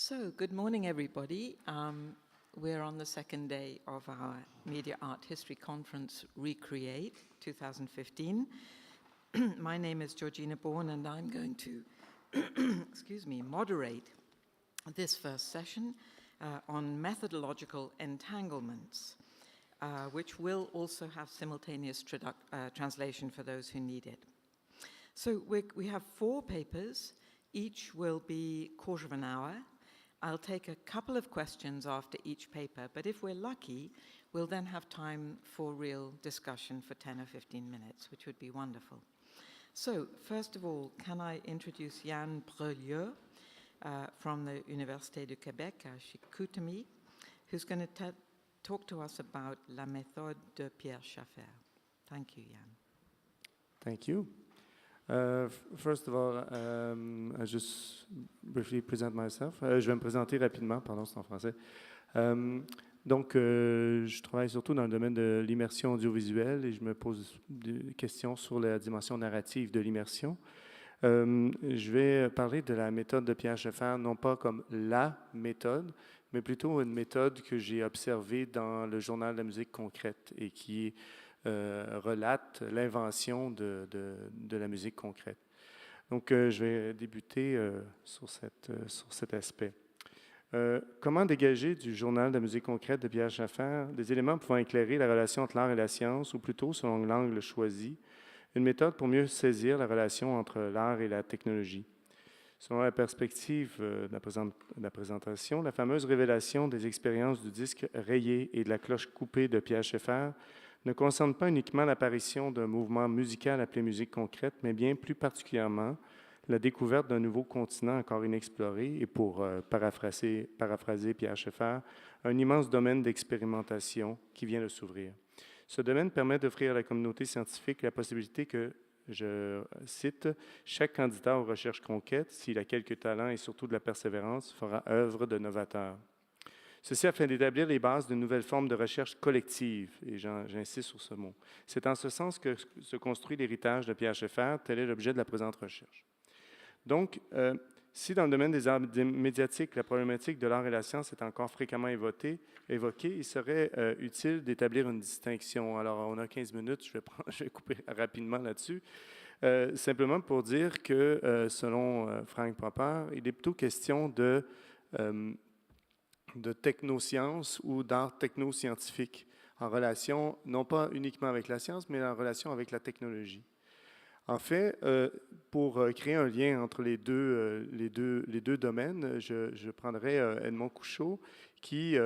So, good morning, everybody. We're on the second day of our Media Art History Conference, Recreate 2015. My name is Georgina Bourne, and I'm going to, moderate this first session on methodological entanglements, which will also have simultaneous translation for those who need it. So we have 4 papers. Each will be a quarter of an hour. I'll take a couple of questions after each paper, but if we're lucky, we'll then have time for real discussion for 10 or 15 minutes, which would be wonderful. So, first of all, can I introduce Jan BREULEUX from the Université de Québec at Chicoutimi, who's going to talk to us about la méthode de Pierre Schaeffer. Thank you, Jan. Thank you. First of all, I'll just briefly present myself. Je vais me présenter rapidement, pardon, c'est en français. Je travaille surtout dans le domaine de l'immersion audiovisuelle et je me pose des questions sur la dimension narrative de l'immersion. Je vais parler de la méthode de Pierre Schaeffer, non pas comme la méthode, mais plutôt une méthode que j'ai observée dans le journal de la musique concrète et qui relate l'invention de la musique concrète. Donc, je vais débuter sur cet aspect. Comment dégager du journal de la musique concrète de Pierre Schaeffer des éléments pouvant éclairer la relation entre l'art et la science, ou plutôt, selon l'angle choisi, une méthode pour mieux saisir la relation entre l'art et la technologie? Selon la perspective de la présentation, la fameuse révélation des expériences du disque rayé et de la cloche coupée de Pierre Schaeffer ne concerne pas uniquement l'apparition d'un mouvement musical appelé musique concrète, mais bien plus particulièrement la découverte d'un nouveau continent encore inexploré et, pour paraphraser Pierre Schaeffer, un immense domaine d'expérimentation qui vient de s'ouvrir. Ce domaine permet d'offrir à la communauté scientifique la possibilité que, je cite, « chaque candidat aux recherches conquêtes, s'il a quelques talents et surtout de la persévérance, fera œuvre de novateur ». Ceci afin d'établir les bases d'une nouvelle forme de recherche collective, et j'insiste sur ce mot. C'est en ce sens que se construit l'héritage de Pierre Schaeffer, tel est l'objet de la présente recherche. Donc, si dans le domaine des arts médiatiques, la problématique de l'art et la science est encore fréquemment évoquée, il serait utile d'établir une distinction. Alors, on a 15 minutes, je vais couper rapidement là-dessus. Simplement pour dire que, selon Frank Popper, il est plutôt question de technosciences ou d'art technoscientifique en relation, non pas uniquement avec la science, mais en relation avec la technologie. En fait, pour créer un lien entre les deux domaines, je prendrai Edmond Couchot qui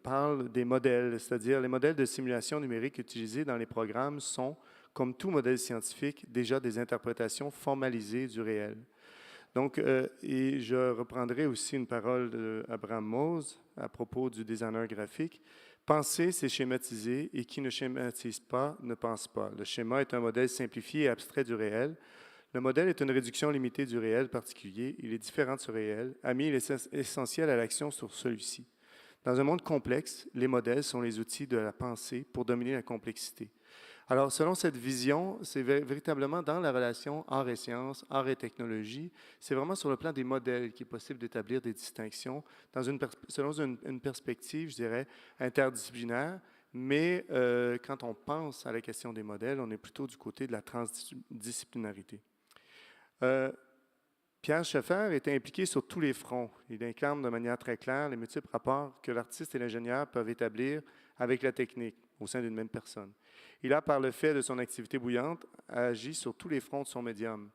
parle des modèles, c'est-à-dire les modèles de simulation numérique utilisés dans les programmes sont, comme tout modèle scientifique, déjà des interprétations formalisées du réel. Donc, et je reprendrai aussi une parole d'Abraham Mose à propos du designer graphique. Penser, c'est schématiser, et qui ne schématise pas ne pense pas. Le schéma est un modèle simplifié et abstrait du réel. Le modèle est une réduction limitée du réel particulier. Il est différent de ce réel. Ami, il est essentiel à l'action sur celui-ci. Dans un monde complexe, les modèles sont les outils de la pensée pour dominer la complexité. Alors, selon cette vision, c'est véritablement dans la relation art et sciences, art et technologie, c'est vraiment sur le plan des modèles qu'il est possible d'établir des distinctions selon une perspective, je dirais, interdisciplinaire, mais quand on pense à la question des modèles, on est plutôt du côté de la transdisciplinarité. Pierre Schaeffer était impliqué sur tous les fronts. Il incarne de manière très claire les multiples rapports que l'artiste et l'ingénieur peuvent établir avec la technique au sein d'une même personne. Il a, par le fait de son activité bouillante, agi sur tous les fronts de son médium.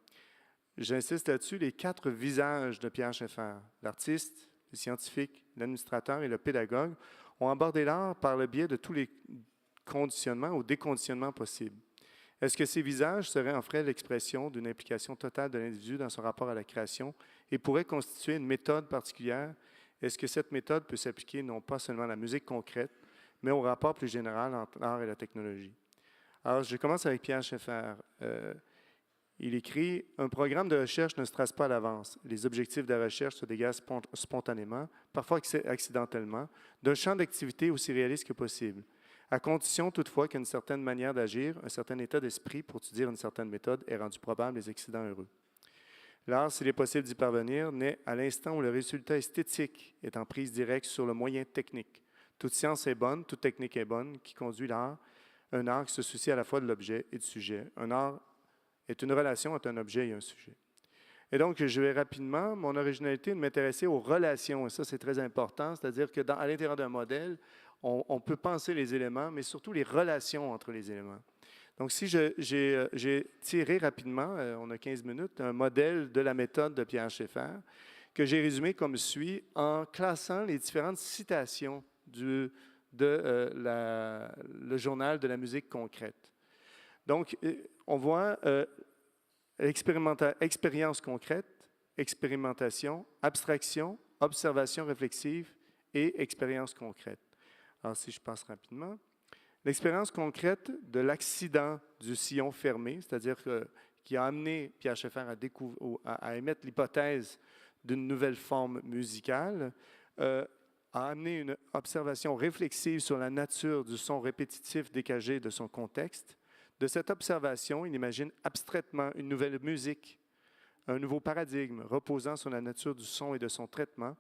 J'insiste là-dessus, les 4 visages de Pierre Schaeffer, l'artiste, le scientifique, l'administrateur et le pédagogue, ont abordé l'art par le biais de tous les conditionnements ou déconditionnements possibles. Est-ce que ces visages seraient en fait l'expression d'une implication totale de l'individu dans son rapport à la création et pourraient constituer une méthode particulière? Est-ce que cette méthode peut s'appliquer non pas seulement à la musique concrète, mais au rapport plus général entre l'art et la technologie? Alors, je commence avec Pierre Schaeffer. Il écrit « Un programme de recherche ne se trace pas à l'avance. Les objectifs de la recherche se dégagent spontanément, parfois accidentellement, d'un champ d'activité aussi réaliste que possible, à condition toutefois qu'une certaine manière d'agir, un certain état d'esprit pour étudier une certaine méthode est rendu probable des accidents heureux. » L'art, s'il est possible d'y parvenir, naît à l'instant où le résultat esthétique est en prise directe sur le moyen technique. Toute science est bonne, toute technique est bonne, qui conduit l'art, un art qui se soucie à la fois de l'objet et du sujet. Un art est une relation entre un objet et un sujet. Et donc, je vais rapidement, mon originalité, de m'intéresser aux relations, et ça, c'est très important, c'est-à-dire qu'à l'intérieur d'un modèle, on peut penser les éléments, mais surtout les relations entre les éléments. Donc, si j'ai tiré rapidement, on a 15 minutes, un modèle de la méthode de Pierre Schaeffer, que j'ai résumé comme suit, en classant les différentes citations le journal de la musique concrète. Donc, on voit expérience concrète, expérimentation, abstraction, observation réflexive et expérience concrète. Alors, si je passe rapidement, l'expérience concrète de l'accident du sillon fermé, c'est-à-dire qui a amené Pierre Schaeffer à émettre l'hypothèse d'une nouvelle forme musicale, a amené une observation réflexive sur la nature du son répétitif dégagé de son contexte. De cette observation, il imagine abstraitement une nouvelle musique, un nouveau paradigme reposant sur la nature du son et de son traitement.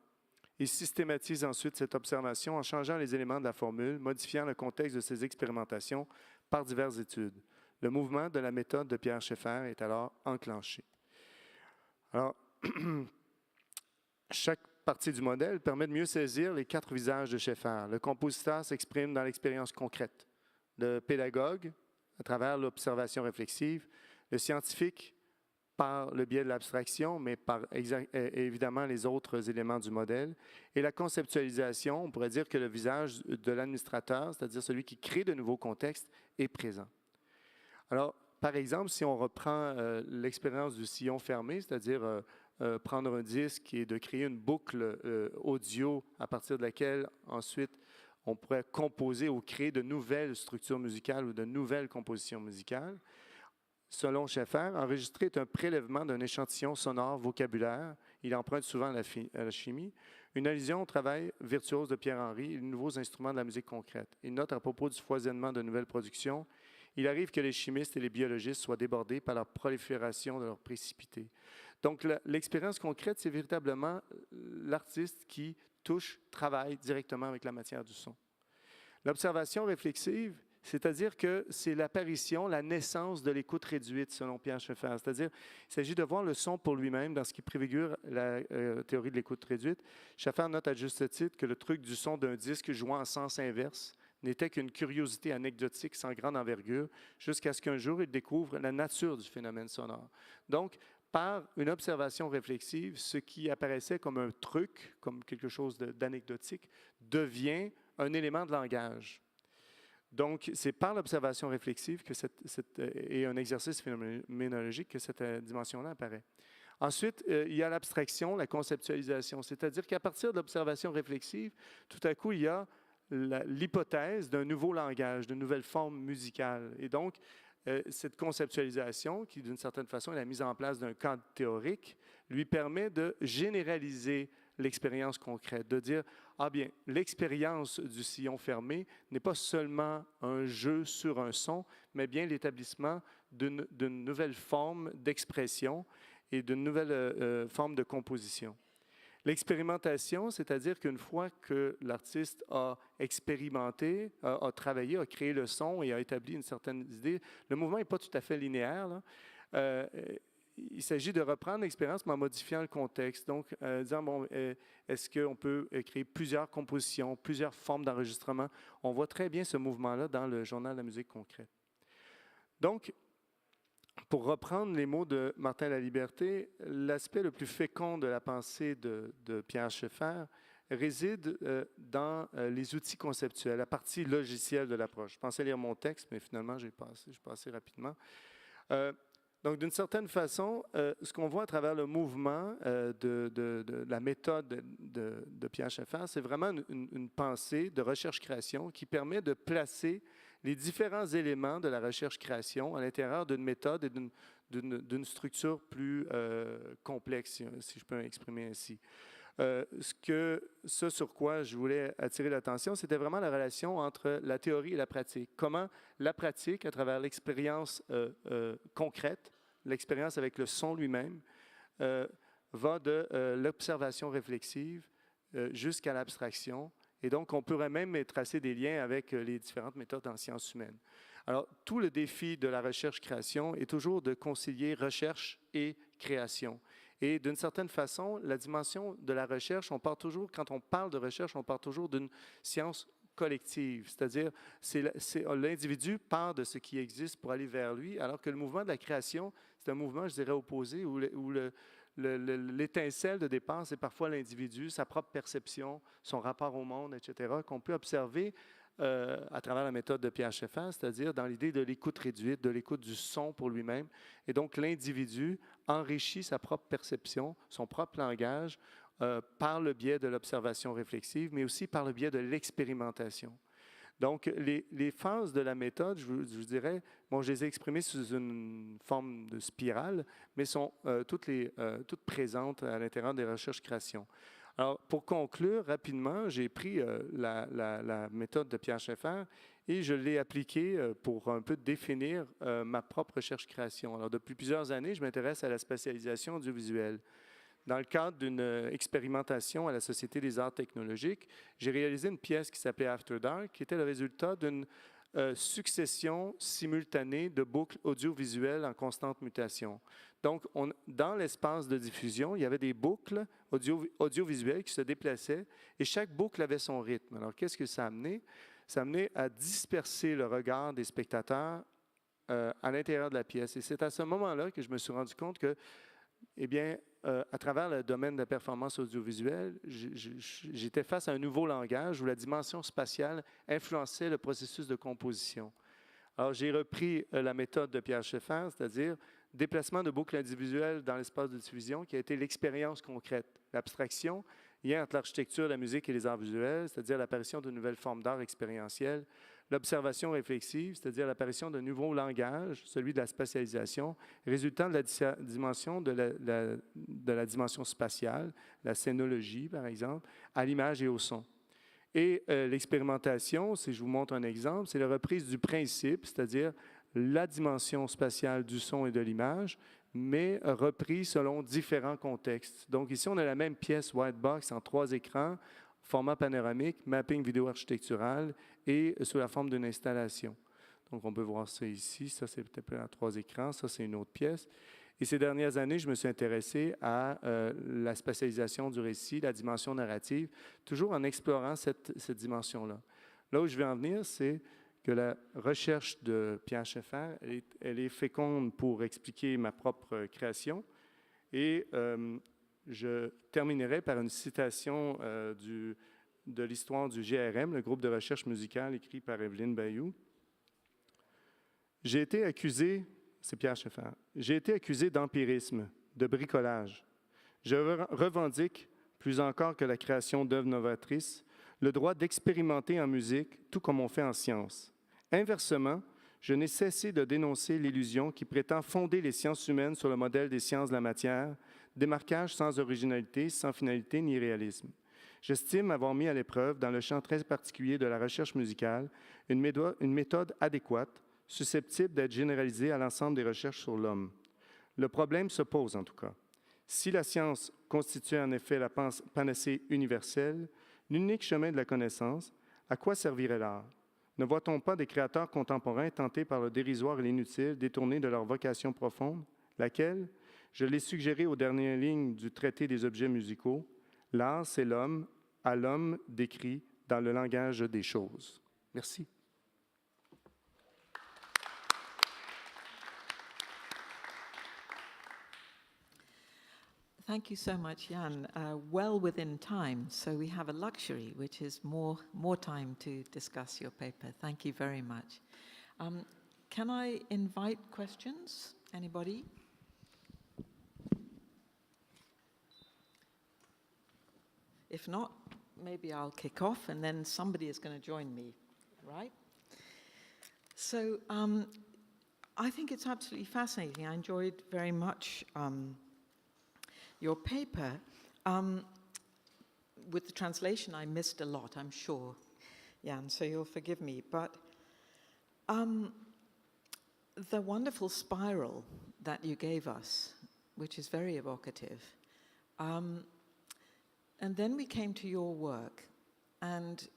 Il systématise ensuite cette observation en changeant les éléments de la formule, modifiant le contexte de ses expérimentations par diverses études. Le mouvement de la méthode de Pierre Schaeffer est alors enclenché. Alors, chaque partie du modèle permet de mieux saisir les 4 visages de Schaeffer. Le compositeur s'exprime dans l'expérience concrète. Le pédagogue, à travers l'observation réflexive, le scientifique par le biais de l'abstraction, mais par évidemment les autres éléments du modèle. Et la conceptualisation, on pourrait dire que le visage de l'administrateur, c'est-à-dire celui qui crée de nouveaux contextes, est présent. Alors, par exemple, si on reprend l'expérience du sillon fermé, c'est-à-dire prendre un disque et de créer une boucle audio à partir de laquelle ensuite on pourrait composer ou créer de nouvelles structures musicales ou de nouvelles compositions musicales. Selon Schaeffer, enregistrer est un prélèvement d'un échantillon sonore vocabulaire. Il emprunte souvent à la chimie. Une allusion au travail virtuose de Pierre-Henry et les nouveaux instruments de la musique concrète. Il note à propos du foisonnement de nouvelles productions, il arrive que les chimistes et les biologistes soient débordés par la prolifération de leurs précipités. Donc, l'expérience concrète, c'est véritablement l'artiste qui travaille directement avec la matière du son. L'observation réflexive, c'est-à-dire que c'est l'apparition, la naissance de l'écoute réduite, selon Pierre Schaeffer. C'est-à-dire il s'agit de voir le son pour lui-même dans ce qui préfigure la théorie de l'écoute réduite. Schaeffer note à juste titre que le truc du son d'un disque jouant en sens inverse n'était qu'une curiosité anecdotique sans grande envergure, jusqu'à ce qu'un jour, il découvre la nature du phénomène sonore. Donc, par une observation réflexive, ce qui apparaissait comme un truc, comme quelque chose d'anecdotique, devient un élément de langage. Donc, c'est par l'observation réflexive et un exercice phénoménologique que cette dimension-là apparaît. Ensuite, il y a l'abstraction, la conceptualisation, c'est-à-dire qu'à partir de l'observation réflexive, tout à coup, il y a l'hypothèse d'un nouveau langage, d'une nouvelle forme musicale. Et donc, cette conceptualisation, qui d'une certaine façon est la mise en place d'un cadre théorique, lui permet de généraliser l'expérience concrète, de dire, ah bien, l'expérience du sillon fermé n'est pas seulement un jeu sur un son, mais bien l'établissement d'une nouvelle forme d'expression et d'une nouvelle forme de composition. L'expérimentation, c'est-à-dire qu'une fois que l'artiste a expérimenté, a travaillé, a créé le son et a établi une certaine idée, le mouvement n'est pas tout à fait linéaire, là. Il s'agit de reprendre l'expérience, mais en modifiant le contexte. Donc, disant, bon, est-ce qu'on peut créer plusieurs compositions, plusieurs formes d'enregistrement? On voit très bien ce mouvement-là dans le journal de la musique concrète. Donc, pour reprendre les mots de Martin Laliberté, l'aspect le plus fécond de la pensée de Pierre Schaeffer réside dans les outils conceptuels, la partie logicielle de l'approche. Je pensais lire mon texte, mais finalement, je passé rapidement. Donc, d'une certaine façon, ce qu'on voit à travers le mouvement de la méthode de Pierre Schaeffer, c'est vraiment une pensée de recherche-création qui permet de placer les différents éléments de la recherche-création à l'intérieur d'une méthode et d'une structure plus complexe, si je peux m'exprimer ainsi. Ce sur quoi je voulais attirer l'attention, c'était vraiment la relation entre la théorie et la pratique. Comment la pratique, à travers l'expérience concrète, l'expérience avec le son lui-même, va de l'observation réflexive jusqu'à l'abstraction. Et donc, on pourrait même tracer des liens avec les différentes méthodes en sciences humaines. Alors, tout le défi de la recherche-création est toujours de concilier recherche et création. Et d'une certaine façon, la dimension de la recherche, on part toujours, quand on parle de recherche, on part toujours d'une science collective, c'est-à-dire l'individu part de ce qui existe pour aller vers lui, alors que le mouvement de la création, c'est un mouvement, je dirais, opposé, où l'étincelle de départ, c'est parfois l'individu, sa propre perception, son rapport au monde, etc., qu'on peut observer à travers la méthode de Pierre Schaeffer, c'est-à-dire dans l'idée de l'écoute réduite, de l'écoute du son pour lui-même. Et donc, l'individu enrichit sa propre perception, son propre langage, par le biais de l'observation réflexive, mais aussi par le biais de l'expérimentation. Donc, les phases de la méthode, je vous dirais, bon, je les ai exprimées sous une forme de spirale, mais sont toutes présentes à l'intérieur des recherches-créations. Alors, pour conclure rapidement, j'ai pris la méthode de Pierre Schaeffer et je l'ai appliquée pour un peu définir ma propre recherche-création. Alors, depuis plusieurs années, je m'intéresse à la spatialisation audiovisuelle. Dans le cadre d'une expérimentation à la Société des arts technologiques, j'ai réalisé une pièce qui s'appelait After Dark, qui était le résultat d'une succession simultanée de boucles audiovisuelles en constante mutation. Donc, dans l'espace de diffusion, il y avait des boucles audiovisuelles qui se déplaçaient et chaque boucle avait son rythme. Alors, qu'est-ce que ça a amené? Ça a amené à disperser le regard des spectateurs à l'intérieur de la pièce. Et c'est à ce moment-là que je me suis rendu compte que, eh bien, à travers le domaine de la performance audiovisuelle, j'étais face à un nouveau langage où la dimension spatiale influençait le processus de composition. Alors, j'ai repris la méthode de Pierre Schaeffer, c'est-à-dire déplacement de boucles individuelles dans l'espace de diffusion, qui a été l'expérience concrète. L'abstraction, lien entre l'architecture, la musique et les arts visuels, c'est-à-dire l'apparition de nouvelles formes d'art expérientiel. L'observation réflexive, c'est-à-dire l'apparition d'un nouveau langage, celui de la spatialisation, résultant de la dimension de la dimension spatiale, la scénologie, par exemple, à l'image et au son. Et l'expérimentation, si je vous montre un exemple, c'est la reprise du principe, c'est-à-dire la dimension spatiale du son et de l'image, mais repris selon différents contextes. Donc ici, on a la même pièce white box en 3 écrans, format panoramique, mapping vidéo architectural et sous la forme d'une installation. Donc on peut voir ça ici, ça c'est peut-être en 3 écrans, ça c'est une autre pièce. Et ces dernières années, je me suis intéressé à la spatialisation du récit, la dimension narrative, toujours en explorant cette dimension-là. Là où je vais en venir, c'est que la recherche de Pierre Schaeffer, elle est féconde pour expliquer ma propre création. Et je terminerai par une citation de l'histoire du GRM, le groupe de recherche musicale écrit par Evelyne Bayou. J'ai été accusé, c'est Pierre Schaeffer, j'ai été accusé d'empirisme, de bricolage. Je revendique, plus encore que la création d'œuvres novatrices, le droit d'expérimenter en musique, tout comme on fait en sciences. Inversement, je n'ai cessé de dénoncer l'illusion qui prétend fonder les sciences humaines sur le modèle des sciences de la matière, démarquage sans originalité, sans finalité ni réalisme. J'estime avoir mis à l'épreuve, dans le champ très particulier de la recherche musicale, une méthode adéquate, susceptible d'être généralisée à l'ensemble des recherches sur l'homme. Le problème se pose en tout cas. Si la science constituait en effet la panacée universelle, l'unique chemin de la connaissance, à quoi servirait l'art? Ne voit-on pas des créateurs contemporains tentés par le dérisoire et l'inutile, détournés de leur vocation profonde, laquelle, je l'ai suggéré aux dernières lignes du traité des objets musicaux, l'art, c'est l'homme, à l'homme décrit dans le langage des choses. Merci. Thank you so much, Jan. Well within time, so we have a luxury, which is more time to discuss your paper. Thank you very much. Can I invite questions? Anybody? If not, maybe I'll kick off and then somebody is going to join me, right? So I think it's absolutely fascinating. I enjoyed very much your paper. With the translation, I missed a lot, I'm sure, Jan, so you'll forgive me. But the wonderful spiral that you gave us which is very evocative. And then we came to your work, and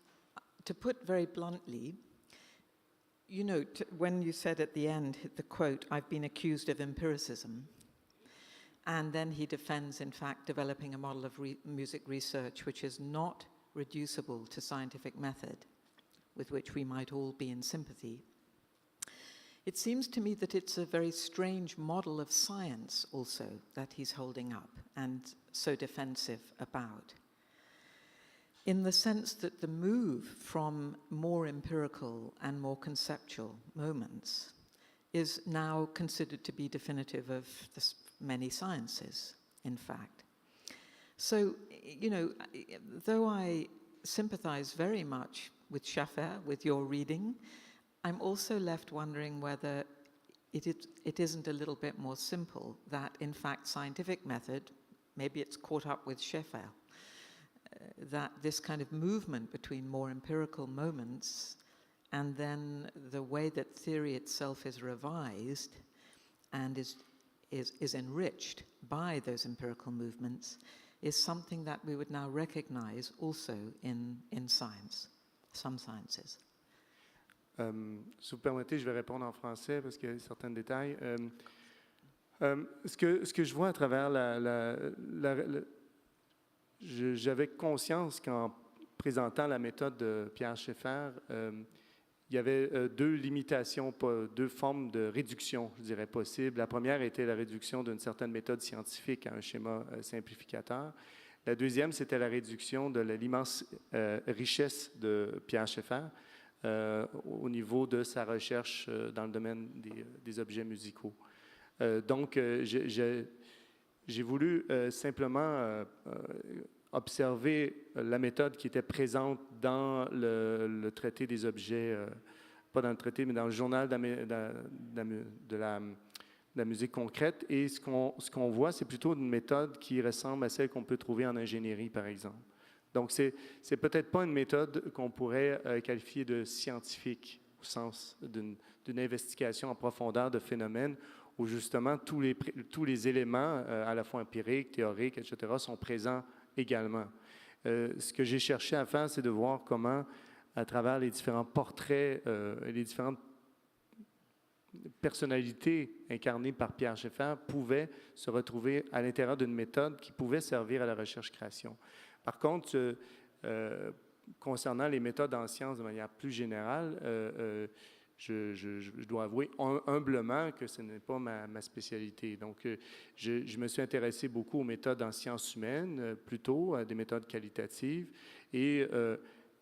to put very bluntly, you know, when you said at the end, the quote, "I've been accused of empiricism," and then he defends, in fact, developing a model of music research which is not reducible to scientific method, with which we might all be in sympathy. It seems to me that it's a very strange model of science also that he's holding up and so defensive about, in the sense that the move from more empirical and more conceptual moments is now considered to be definitive of the many sciences, in fact. So, you know, though I sympathize very much with Schaeffer, with your reading, I'm also left wondering whether it isn't a little bit more simple, that in fact scientific method, maybe it's caught up with Schaeffer, that this kind of movement between more empirical moments and then the way that theory itself is revised and is enriched by those empirical movements is something that we would now recognize also in science, some sciences. Si vous permettez, je vais répondre en français parce qu'il y a certains détails. Ce que je vois à travers j'avais conscience qu'en présentant la méthode de Pierre Schaeffer, il y avait deux limitations, deux formes de réduction, je dirais, possibles. La première était la réduction d'une certaine méthode scientifique à un schéma simplificateur. La deuxième, c'était la réduction de l'immense richesse de Pierre Schaeffer au niveau de sa recherche dans le domaine des objets musicaux. Donc, j'ai voulu simplement observer la méthode qui était présente dans le traité des objets, pas dans le traité, mais dans le journal de la musique concrète. Et ce qu'on voit, c'est plutôt une méthode qui ressemble à celle qu'on peut trouver en ingénierie, par exemple. Donc, c'est peut-être pas une méthode qu'on pourrait qualifier de scientifique, au sens d'une investigation en profondeur de phénomènes, où justement tous les éléments, à la fois empiriques, théoriques, etc., sont présents également. Ce que j'ai cherché à faire, c'est de voir comment, à travers les différents portraits, les différentes personnalités incarnées par Pierre Schaeffer pouvaient se retrouver à l'intérieur d'une méthode qui pouvait servir à la recherche-création. Par contre, concernant les méthodes en sciences de manière plus générale, je dois avouer humblement que ce n'est pas ma spécialité. Donc, je me suis intéressé beaucoup aux méthodes en sciences humaines, plutôt à des méthodes qualitatives, et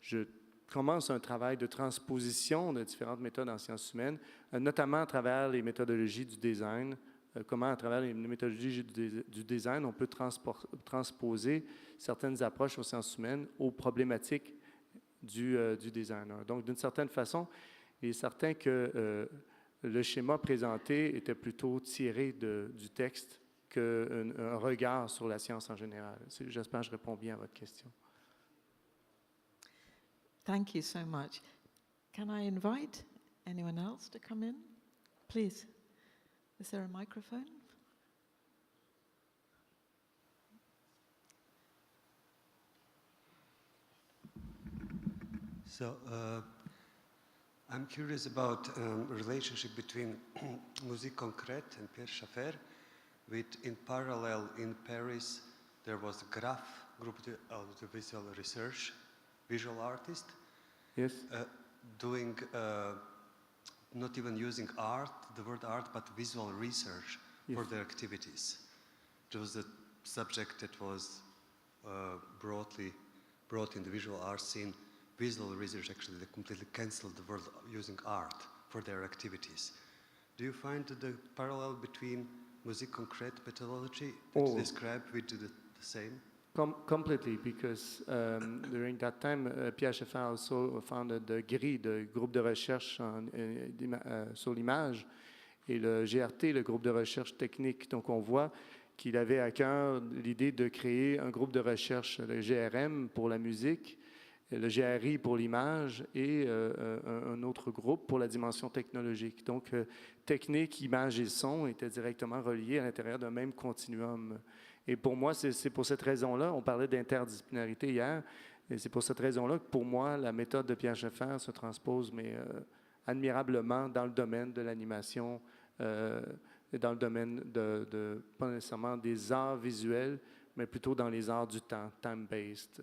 je commence un travail de transposition de différentes méthodes en sciences humaines, notamment à travers les méthodologies du design. Comment, à travers les méthodologies du design, on peut transposer certaines approches aux sciences humaines aux problématiques du designer. Donc, d'une certaine façon, il est certain que le schéma présenté était plutôt tiré du texte qu'un regard sur la science en général. J'espère que je réponds bien à votre question. Thank you so much. Can I invite anyone else to come in? Please. Is there a microphone? So, I'm curious about relationship between musique concrète and Pierre Schaeffer. In parallel, in Paris, there was GRAF, Group of Visual Research, visual artist, Yes. doing not even using the word art, but visual research for their activities. It was a subject that was broadly brought in the visual art scene. Visual research actually they completely canceled the word using art for their activities. Do you find the parallel between musique concrète methodology that you described, we do the same? Completely, because during that time, Pierre Schaeffer also founded the GRI, the groupe de recherche sur l'image, et le GRT, le groupe de recherche technique. Donc, on voit qu'il avait à cœur l'idée de créer un groupe de recherche, le GRM, pour la musique, le GRI pour l'image et un autre groupe pour la dimension technologique. Donc, technique, image et son étaient directement reliés à l'intérieur d'un même continuum. Et pour moi, c'est pour cette raison-là, on parlait d'interdisciplinarité hier, et c'est pour cette raison-là que pour moi, la méthode de Pierre Schaeffer se transpose, mais admirablement dans le domaine de l'animation, dans le domaine pas nécessairement des arts visuels, mais plutôt dans les arts du temps, time-based.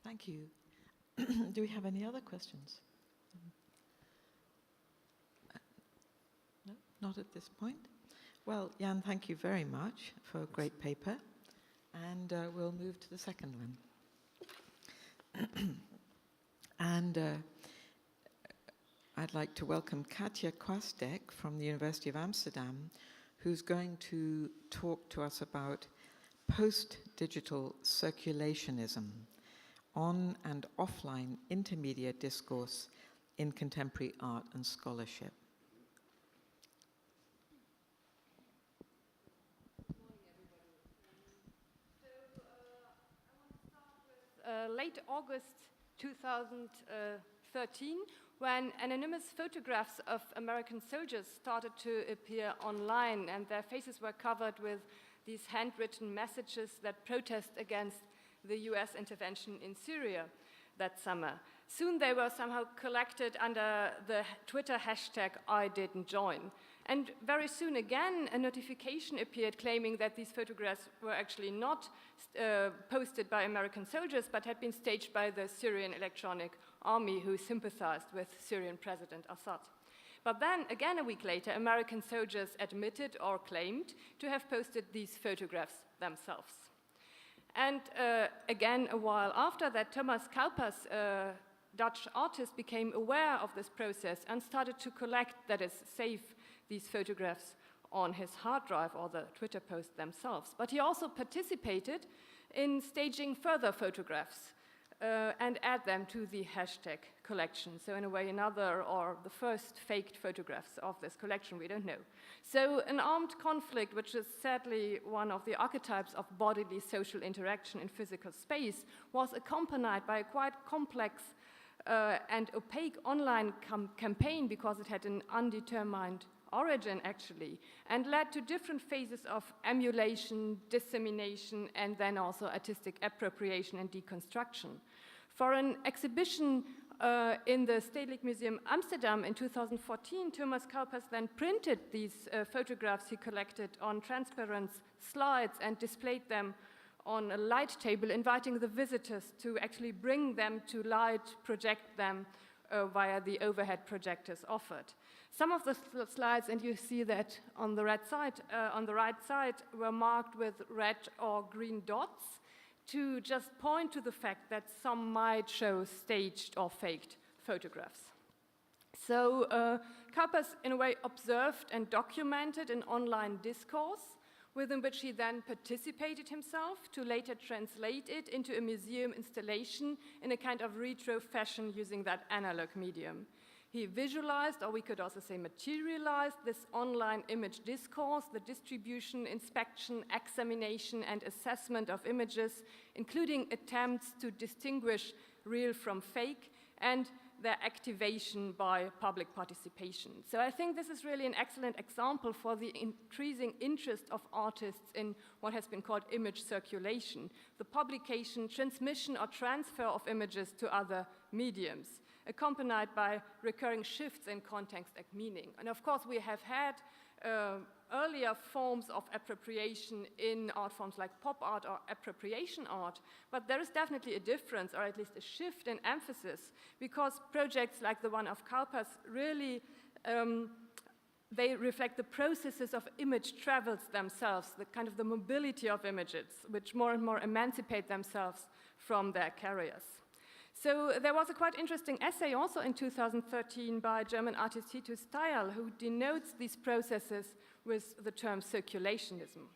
Thank you. Do we have any other questions? No, not at this point. Well, Jan, thank you very much for a great paper. And we'll move to the second one. And I'd like to welcome Katja KWASTEK from the University of Amsterdam, who's going to talk to us about post-digital circulationism, on and offline intermediate discourse in contemporary art and scholarship. Late August 2013, when anonymous photographs of American soldiers started to appear online, and their faces were covered with these handwritten messages that protest against the US intervention in Syria that summer. Soon they were somehow collected under the Twitter hashtag #IDidn'tJoin. And very soon again, a notification appeared claiming that these photographs were actually not posted by American soldiers, but had been staged by the Syrian Electronic Army, who sympathized with Syrian President Assad. But then, again a week later, American soldiers admitted or claimed to have posted these photographs themselves. And again, a while after that, Thomas Kauper's Dutch artist became aware of this process and started to collect, that is, save these photographs on his hard drive or the Twitter posts themselves. But he also participated in staging further photographs and add them to the hashtag collection. So in a way, another or the first faked photographs of this collection, we don't know. So an armed conflict, which is sadly one of the archetypes of bodily social interaction in physical space, was accompanied by a quite complex and opaque online campaign, because it had an undetermined origin actually, and led to different phases of emulation, dissemination, and then also artistic appropriation and deconstruction. For an exhibition in the Stedelijk Museum Amsterdam in 2014, Thomas Kauper then printed these photographs he collected on transparent slides and displayed them on a light table, inviting the visitors to actually bring them to light, project them via the overhead projectors offered. Some of the slides, and you see that on the right side, were marked with red or green dots to just point to the fact that some might show staged or faked photographs. So Kauper, in a way, observed and documented an online discourse within which he then participated himself to later translate it into a museum installation in a kind of retro fashion using that analog medium. He visualized, or we could also say materialized, this online image discourse, the distribution, inspection, examination, and assessment of images, including attempts to distinguish real from fake, and their activation by public participation. So I think this is really an excellent example for the increasing interest of artists in what has been called image circulation, the publication, transmission, or transfer of images to other mediums, accompanied by recurring shifts in context and meaning. And of course, we have had earlier forms of appropriation in art forms like pop art or appropriation art, but there is definitely a difference, or at least a shift in emphasis, because projects like the one of Kauper's really they reflect the processes of image travels themselves, the kind of the mobility of images, which more and more emancipate themselves from their carriers. So there was a quite interesting essay also in 2013 by German artist Titus Steil, who denotes these processes with the term circulationism.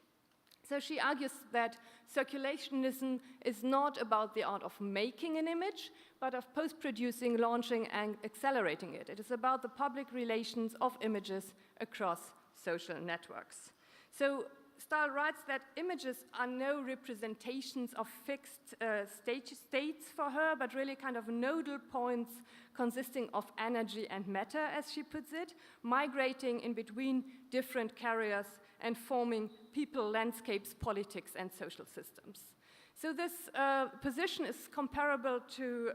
So she argues that circulationism is not about the art of making an image, but of post-producing, launching, and accelerating it. It is about the public relations of images across social networks. So Stahl writes that images are no representations of fixed states for her, but really kind of nodal points consisting of energy and matter, as she puts it, migrating in between different carriers and forming people, landscapes, politics, and social systems. So this position is comparable to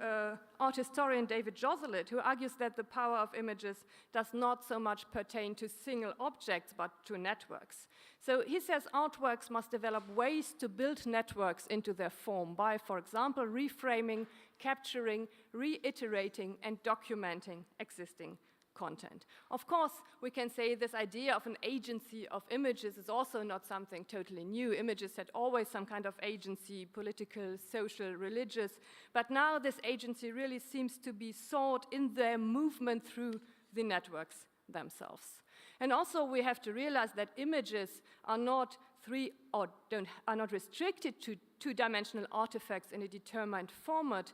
art historian David Joselit, who argues that the power of images does not so much pertain to single objects, but to networks. So he says artworks must develop ways to build networks into their form by, for example, reframing, capturing, reiterating, and documenting existing content. Of course, we can say this idea of an agency of images is also not something totally new. Images had always some kind of agency, political, social, religious, but now this agency really seems to be sought in their movement through the networks themselves. And also we have to realize that images are not are not restricted to two-dimensional artifacts in a determined format.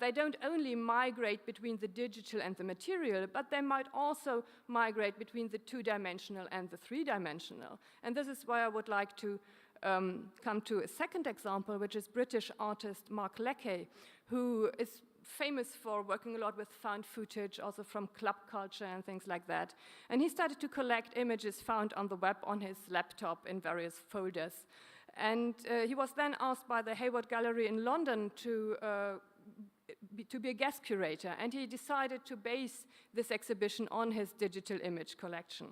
They don't only migrate between the digital and the material, but they might also migrate between the two-dimensional and the three-dimensional. And this is why I would like to come to a second example, which is British artist Mark Leckey, who is famous for working a lot with found footage, also from club culture and things like that. And he started to collect images found on the web on his laptop in various folders. And he was then asked by the Hayward Gallery in London to be a guest curator, and he decided to base this exhibition on his digital image collection.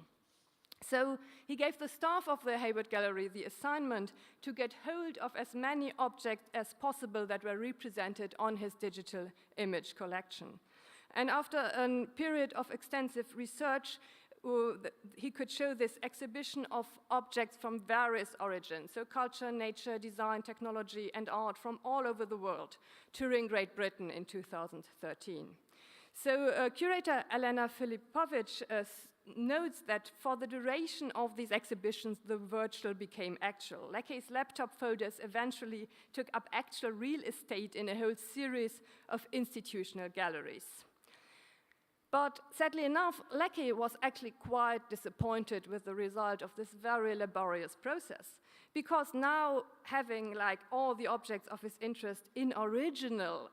So he gave the staff of the Hayward Gallery the assignment to get hold of as many objects as possible that were represented on his digital image collection. And after a period of extensive research, he could show this exhibition of objects from various origins, so culture, nature, design, technology, and art from all over the world, touring Great Britain in 2013. So curator Elena Filipovic notes that for the duration of these exhibitions, the virtual became actual. Leckey's laptop photos eventually took up actual real estate in a whole series of institutional galleries. But sadly enough, Leckey was actually quite disappointed with the result of this very laborious process, because now having like all the objects of his interest in original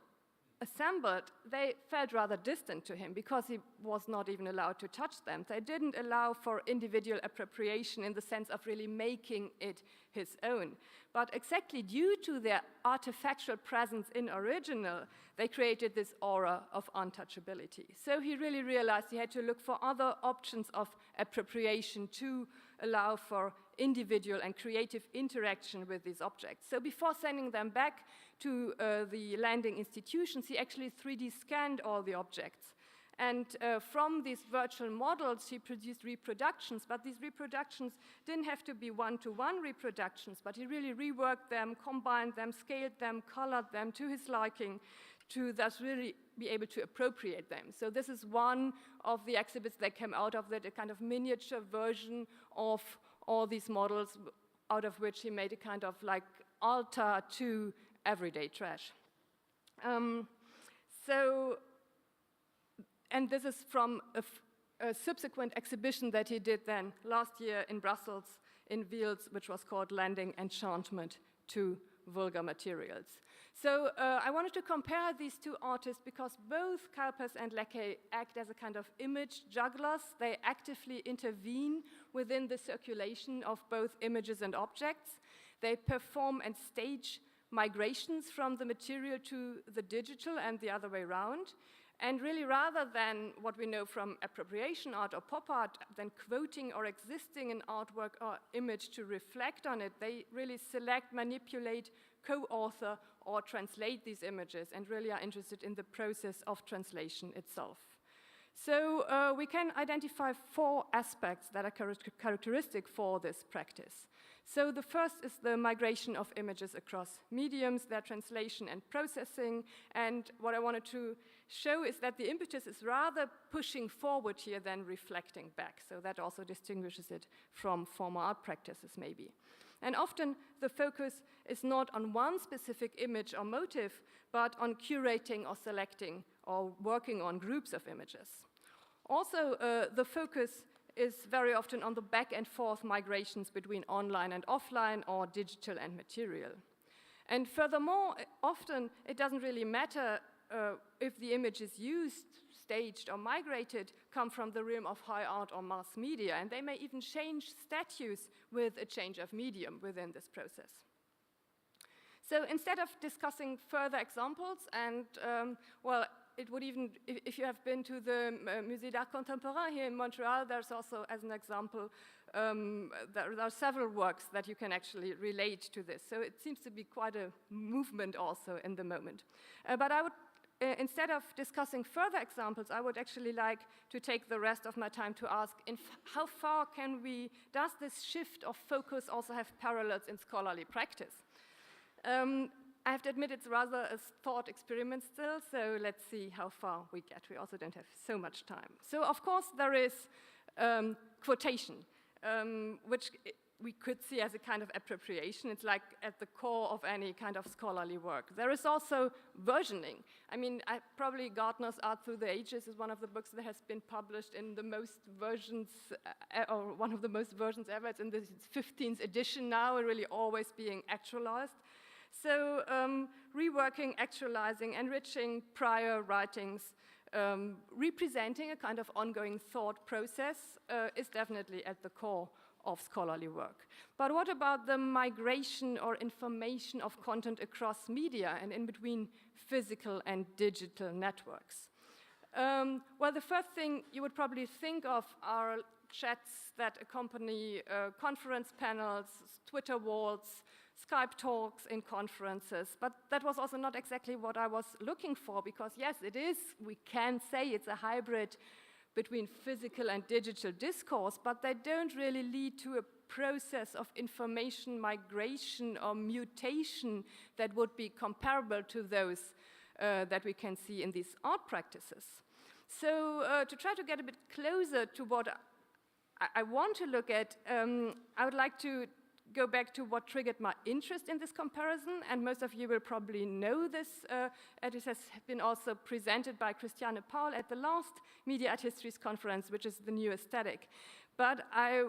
assembled, they felt rather distant to him because he was not even allowed to touch them. They didn't allow for individual appropriation in the sense of really making it his own. But exactly due to their artifactual presence in original, they created this aura of untouchability. So he really realized he had to look for other options of appropriation to allow for individual and creative interaction with these objects. So before sending them back to the landing institutions, he actually 3D scanned all the objects. And from these virtual models, he produced reproductions, but these reproductions didn't have to be one-to-one reproductions, but he really reworked them, combined them, scaled them, colored them to his liking, to thus really be able to appropriate them. So this is one of the exhibits that came out of that, a kind of miniature version of all these models, out of which he made a kind of like altar to everyday trash. And this is from a subsequent exhibition that he did then last year in Brussels, in Wales, which was called Lending Enchantment to Vulgar Materials. So I wanted to compare these two artists because both Kalpers and Leckey act as a kind of image jugglers. They actively intervene within the circulation of both images and objects. They perform and stage migrations from the material to the digital and the other way around. And really, rather than what we know from appropriation art or pop art, than quoting or existing an artwork or image to reflect on it, they really select, manipulate, co-author, or translate these images, and really are interested in the process of translation itself. So we can identify 4 aspects that are characteristic for this practice. So the first is the migration of images across mediums, their translation and processing. And what I wanted to show is that the impetus is rather pushing forward here than reflecting back. So that also distinguishes it from former art practices, maybe. And often the focus is not on one specific image or motive, but on curating or selecting or working on groups of images. Also, the focus is very often on the back and forth migrations between online and offline or digital and material. And furthermore, often it doesn't really matter if the image is used, staged, or migrated, come from the realm of high art or mass media, and they may even change status with a change of medium within this process. So instead of discussing further examples, and well, it would even, if you have been to the Musée d'Art Contemporain here in Montreal, there's also, as an example, there are several works that you can actually relate to this. So it seems to be quite a movement also in the moment. But I would, instead of discussing further examples, I would actually like to take the rest of my time to ask, how far does this shift of focus also have parallels in scholarly practice? I have to admit it's rather a thought experiment still, so let's see how far we get. We also don't have so much time. So of course there is quotation, which we could see as a kind of appropriation. It's like at the core of any kind of scholarly work. There is also versioning. I mean, probably Gardner's Art Through the Ages is one of the books that has been published in the most versions, or one of the most versions ever. It's in the 15th edition now, really always being actualized. So reworking, actualizing, enriching prior writings, representing a kind of ongoing thought process is definitely at the core of scholarly work. But what about the migration or information of content across media and in between physical and digital networks? Well, the first thing you would probably think of are chats that accompany conference panels, Twitter walls, Skype talks in conferences, but that was also not exactly what I was looking for, because yes, it is, we can say it's a hybrid between physical and digital discourse, but they don't really lead to a process of information migration or mutation that would be comparable to those that we can see in these art practices. So to try to get a bit closer to what I want to look at, I would like to go back to what triggered my interest in this comparison, and most of you will probably know this. It has been also presented by Christiane Paul at the last Media Art Histories conference, which is the new aesthetic. But I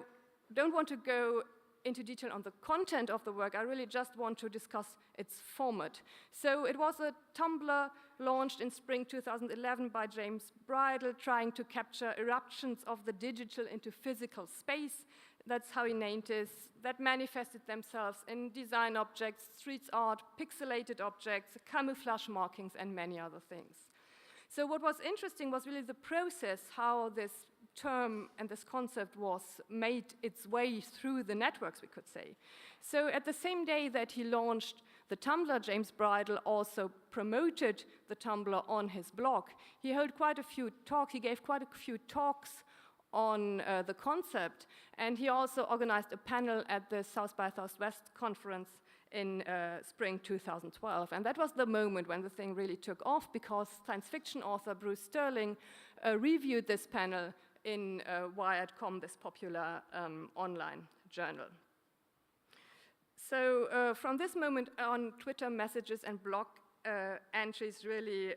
don't want to go into detail on the content of the work. I really just want to discuss its format. So it was a Tumblr launched in spring 2011 by James Bridle, trying to capture eruptions of the digital into physical space. That's how he named this, that manifested themselves in design objects, street art, pixelated objects, camouflage markings, and many other things. So what was interesting was really the process, how this term and this concept was made its way through the networks, we could say. So at the same day that he launched the Tumblr, James Bridle also promoted the Tumblr on his blog. He held quite a few talks, he gave quite a few talks on the concept, and he also organized a panel at the South by Southwest conference in spring 2012. And that was the moment when the thing really took off, because science fiction author Bruce Sterling reviewed this panel in Wired.com, this popular online journal. So from this moment on, Twitter messages and blog entries really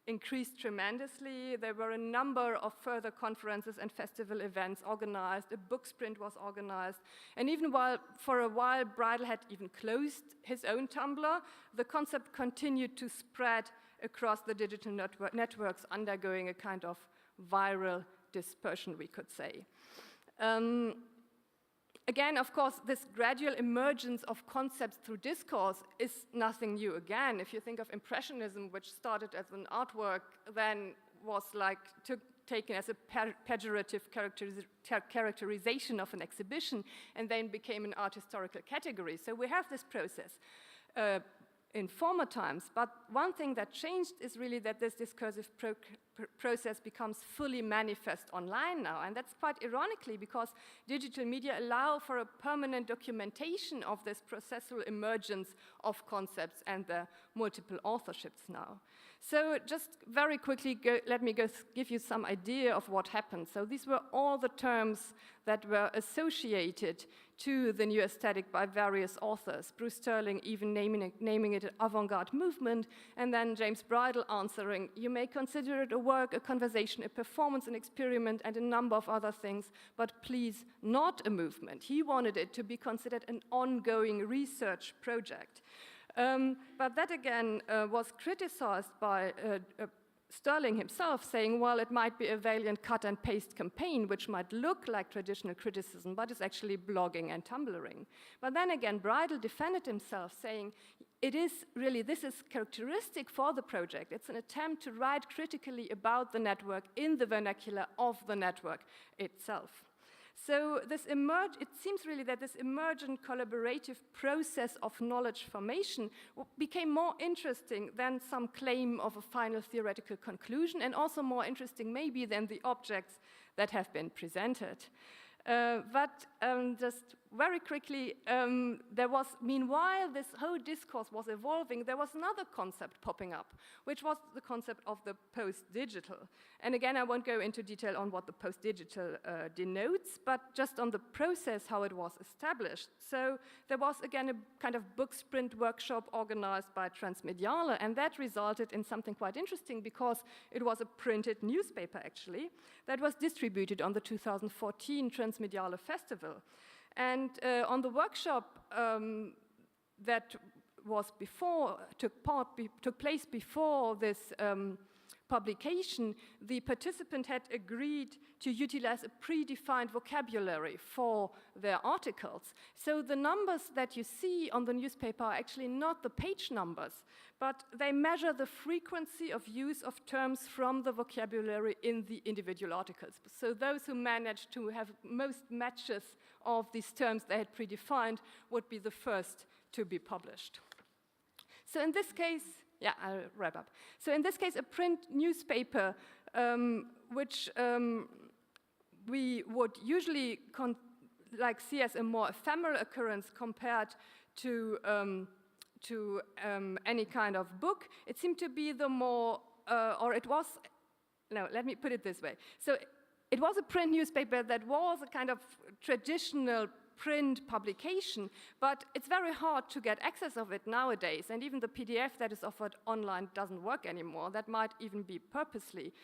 increased tremendously. There were a number of further conferences and festival events organized, a book sprint was organized, and even while, for a while, Bridle had even closed his own Tumblr, the concept continued to spread across the digital networks, undergoing a kind of viral dispersion, we could say. Again, of course, this gradual emergence of concepts through discourse is nothing new again. If you think of Impressionism, which started as an artwork, then was like taken as a pejorative characterization of an exhibition, and then became an art historical category. So we have this process in former times, but one thing that changed is really that this discursive process becomes fully manifest online now, and that's quite ironically, because digital media allow for a permanent documentation of this processual emergence of concepts and the multiple authorships now. So just very quickly, let me give you some idea of what happened. So these were all the terms that were associated to the new aesthetic by various authors. Bruce Sterling even naming it an avant-garde movement, and then James Bridle answering, you may consider it a work, a conversation, a performance, an experiment, and a number of other things, but please, not a movement. He wanted it to be considered an ongoing research project. But that again was criticized by Sterling himself, saying, well, it might be a valiant cut and paste campaign, which might look like traditional criticism, but is actually blogging and tumbling. But then again, Breidel defended himself, saying, it is really, this is characteristic for the project. It's an attempt to write critically about the network in the vernacular of the network itself. So it seems really that this emergent collaborative process of knowledge formation became more interesting than some claim of a final theoretical conclusion, and also more interesting maybe than the objects that have been presented. But just very quickly, there was, meanwhile this whole discourse was evolving, there was another concept popping up, which was the concept of the post-digital. And again, I won't go into detail on what the post-digital denotes, but just on the process, how it was established. So there was, again, a kind of book sprint workshop organized by Transmediale, and that resulted in something quite interesting, because it was a printed newspaper, actually, that was distributed on the 2014 Transmediale Festival. And on the workshop that was took place before this publication, the participant had agreed to utilize a predefined vocabulary for their articles. So the numbers that you see on the newspaper are actually not the page numbers, but they measure the frequency of use of terms from the vocabulary in the individual articles. So those who managed to have most matches of these terms they had predefined would be the first to be published. So in this case, yeah, I'll wrap up. So in this case, a print newspaper, which we would usually see as a more ephemeral occurrence compared to any kind of book, it seemed to be the more, let me put it this way. So it was a print newspaper that was a kind of traditional print publication, but it's very hard to get access of it nowadays, and even the PDF that is offered online doesn't work anymore. That might even be purposely.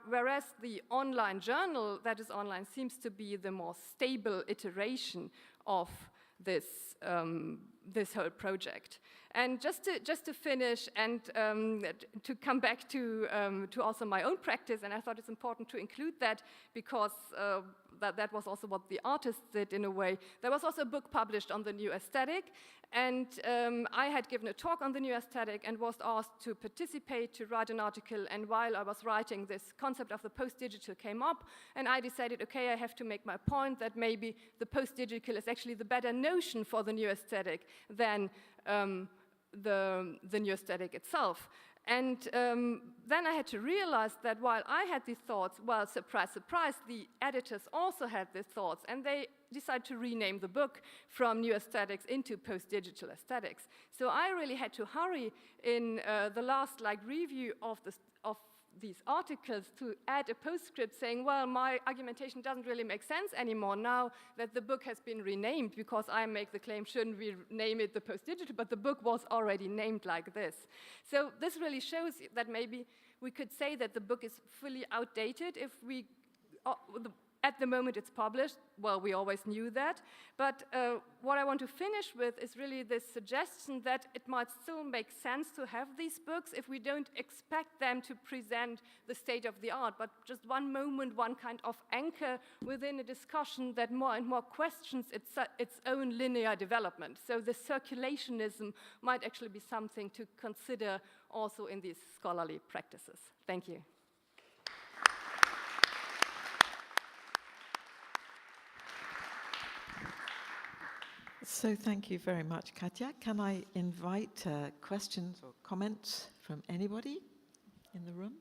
Whereas the online journal that is online seems to be the more stable iteration of this whole project. And just to finish and to come back to also my own practice, and I thought it's important to include that because that was also what the artists did in a way. There was also a book published on the new aesthetic, and I had given a talk on the new aesthetic and was asked to participate, to write an article, and while I was writing, this concept of the post-digital came up, and I decided, okay, I have to make my point that maybe the post-digital is actually the better notion for the new aesthetic than the new aesthetic itself. And then I had to realize that while I had these thoughts, well, surprise, surprise, the editors also had these thoughts, and they decided to rename the book from New Aesthetics into Post-Digital Aesthetics. So I really had to hurry in the last review of these articles to add a postscript saying, well, my argumentation doesn't really make sense anymore now that the book has been renamed, because I make the claim, shouldn't we name it the post-digital, but the book was already named like this. So this really shows that maybe we could say that the book is fully outdated if we, at the moment it's published. Well, we always knew that, but what I want to finish with is really this suggestion that it might still make sense to have these books if we don't expect them to present the state of the art, but just one moment, one kind of anchor within a discussion that more and more questions its own linear development. So the circulationism might actually be something to consider also in these scholarly practices. Thank you. So thank you very much, Katja. Can I invite questions or comments from anybody in the room?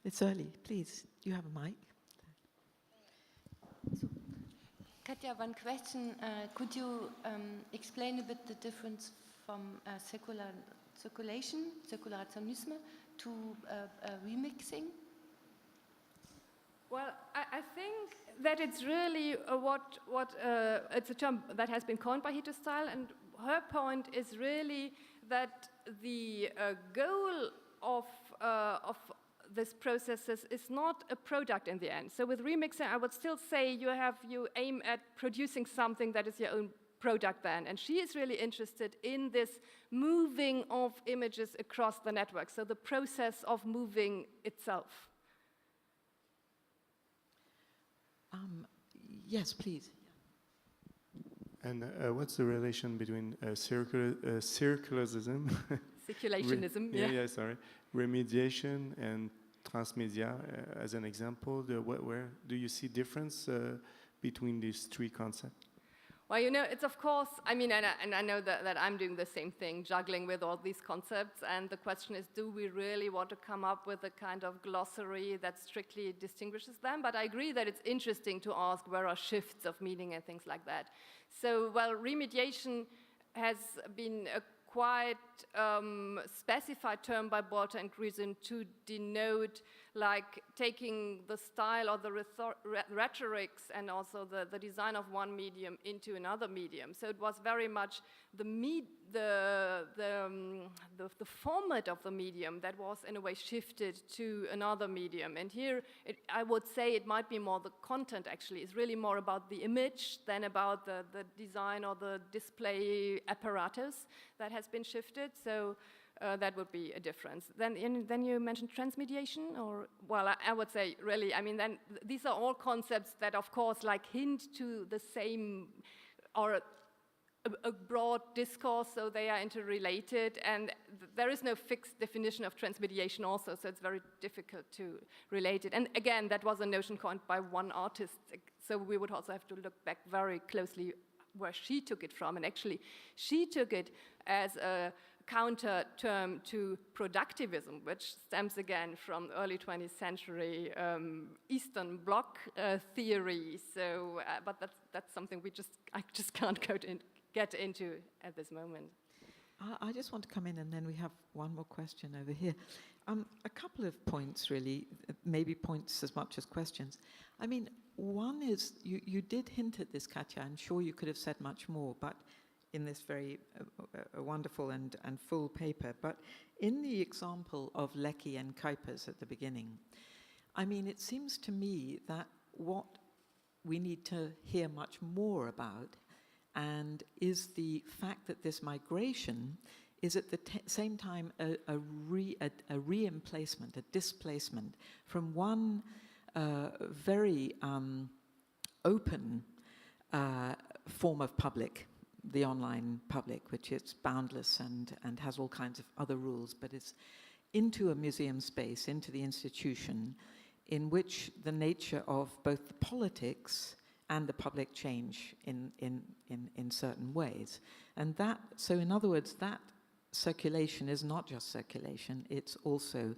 It's early. Please, you have a mic. Katja, one question. Could you explain a bit the difference from circulationism to remixing? Well, I think that it's really it's a term that has been coined by Hito Style, and her point is really that the goal of this processes is not a product in the end. So with remixing, I would still say you aim at producing something that is your own product then. And she is really interested in this moving of images across the network, so the process of moving itself. Yes, please. And what's the relation between circularism, Circulationism, sorry, remediation and transmedia as an example? Where do you see difference between these three concepts? Well, you know, it's of course, I mean, and I know that I'm doing the same thing, juggling with all these concepts, and the question is, do we really want to come up with a kind of glossary that strictly distinguishes them? But I agree that it's interesting to ask where are shifts of meaning and things like that. So, well, remediation has been a quite specified term by Bolter and Grison to denote like taking the style or the rhetorics and also the design of one medium into another medium. So it was very much the format of the medium that was in a way shifted to another medium. And here I would say it might be more the content actually. It's really more about the image than about the design or the display apparatus that has been shifted. So that would be a difference. Then you mentioned transmediation, or, well, I would say really, I mean, then these are all concepts that of course like hint to the same, or a broad discourse, so they are interrelated, and there is no fixed definition of transmediation also, so it's very difficult to relate it. And again, that was a notion coined by one artist, so we would also have to look back very closely where she took it from, and actually she took it as a counter term to productivism, which stems again from early 20th century Eastern Bloc theory. So, but that's something I just can't get into at this moment. I just want to come in, and then we have one more question over here. A couple of points, really, maybe points as much as questions. I mean, one is, you did hint at this, Katja. I'm sure you could have said much more, but in this very wonderful and full paper. But in the example of Lecky and Kuipers at the beginning, I mean, it seems to me that what we need to hear much more about and is the fact that this migration is at the same time a re-emplacement, a displacement from one very open form of public, the online public, which is boundless and has all kinds of other rules, but it's into a museum space, into the institution, in which the nature of both the politics and the public change in certain ways. And that, so in other words, that circulation is not just circulation, it's also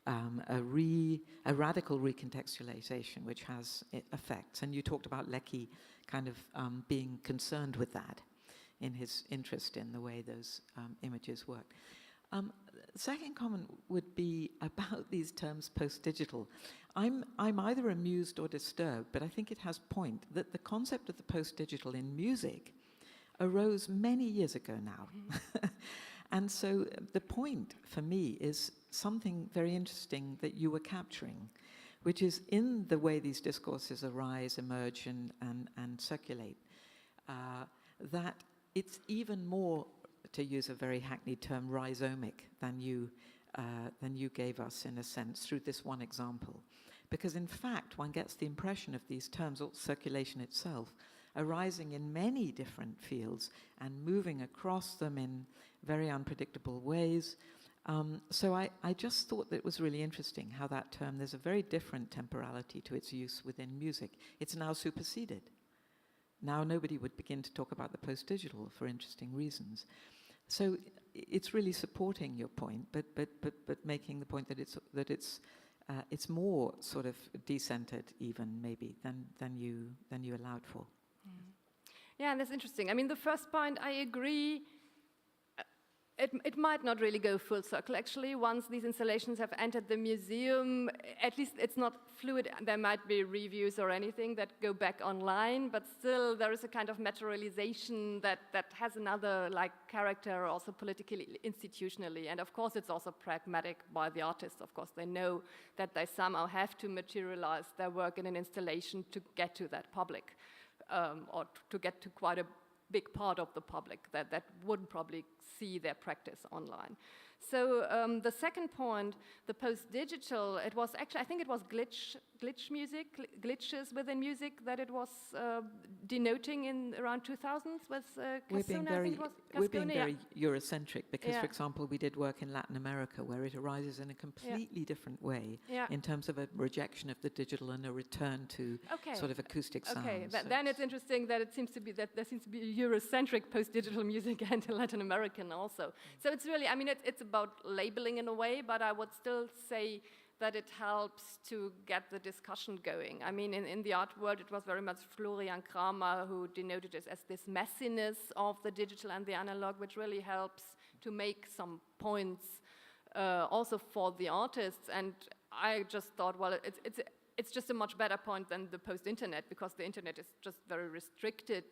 a radical recontextualization, which has effects. And you talked about Lecky kind of being concerned with that in his interest in the way those images work. Second comment would be about these terms post-digital. I'm either amused or disturbed, but I think it has point that the concept of the post-digital in music arose many years ago now. And so the point for me is something very interesting that you were capturing, which is in the way these discourses arise, emerge, and circulate, that it's even more, to use a very hackneyed term, rhizomic than you gave us, in a sense, through this one example. Because in fact, one gets the impression of these terms, or circulation itself, arising in many different fields and moving across them in very unpredictable ways. So I just thought that it was really interesting how that term, there's a very different temporality to its use within music. It's now superseded. Now nobody would begin to talk about the post-digital for interesting reasons. So it's really supporting your point, but making the point that it's more sort of decentered even maybe than you allowed for. Yeah, and that's interesting. I mean, the first point, I agree. it might not really go full circle, actually. Once these installations have entered the museum, at least it's not fluid. There might be reviews or anything that go back online, but still there is a kind of materialization that has another character, also politically, institutionally. And of course, it's also pragmatic by the artists. Of course, they know that they somehow have to materialize their work in an installation to get to that public, or to get to quite a big part of the public that wouldn't probably see their practice online. So the second point, the post-digital, it was actually, I think it was glitch music, glitches within music that it was denoting in around 2000s with We're being very Eurocentric because, for example, we did work in Latin America where it arises in a completely different way in terms of a rejection of the digital and a return to sort of acoustic sounds. Okay, then it's interesting that it seems to be that there seems to be Eurocentric post-digital music and Latin American also. So it's really, I mean, it's about labeling in a way, but I would still say that it helps to get the discussion going. I mean, in the art world, it was very much Florian Kramer who denoted it as this messiness of the digital and the analog, which really helps to make some points also for the artists. And I just thought, well, it's just a much better point than the post-internet, because the internet is just very restricted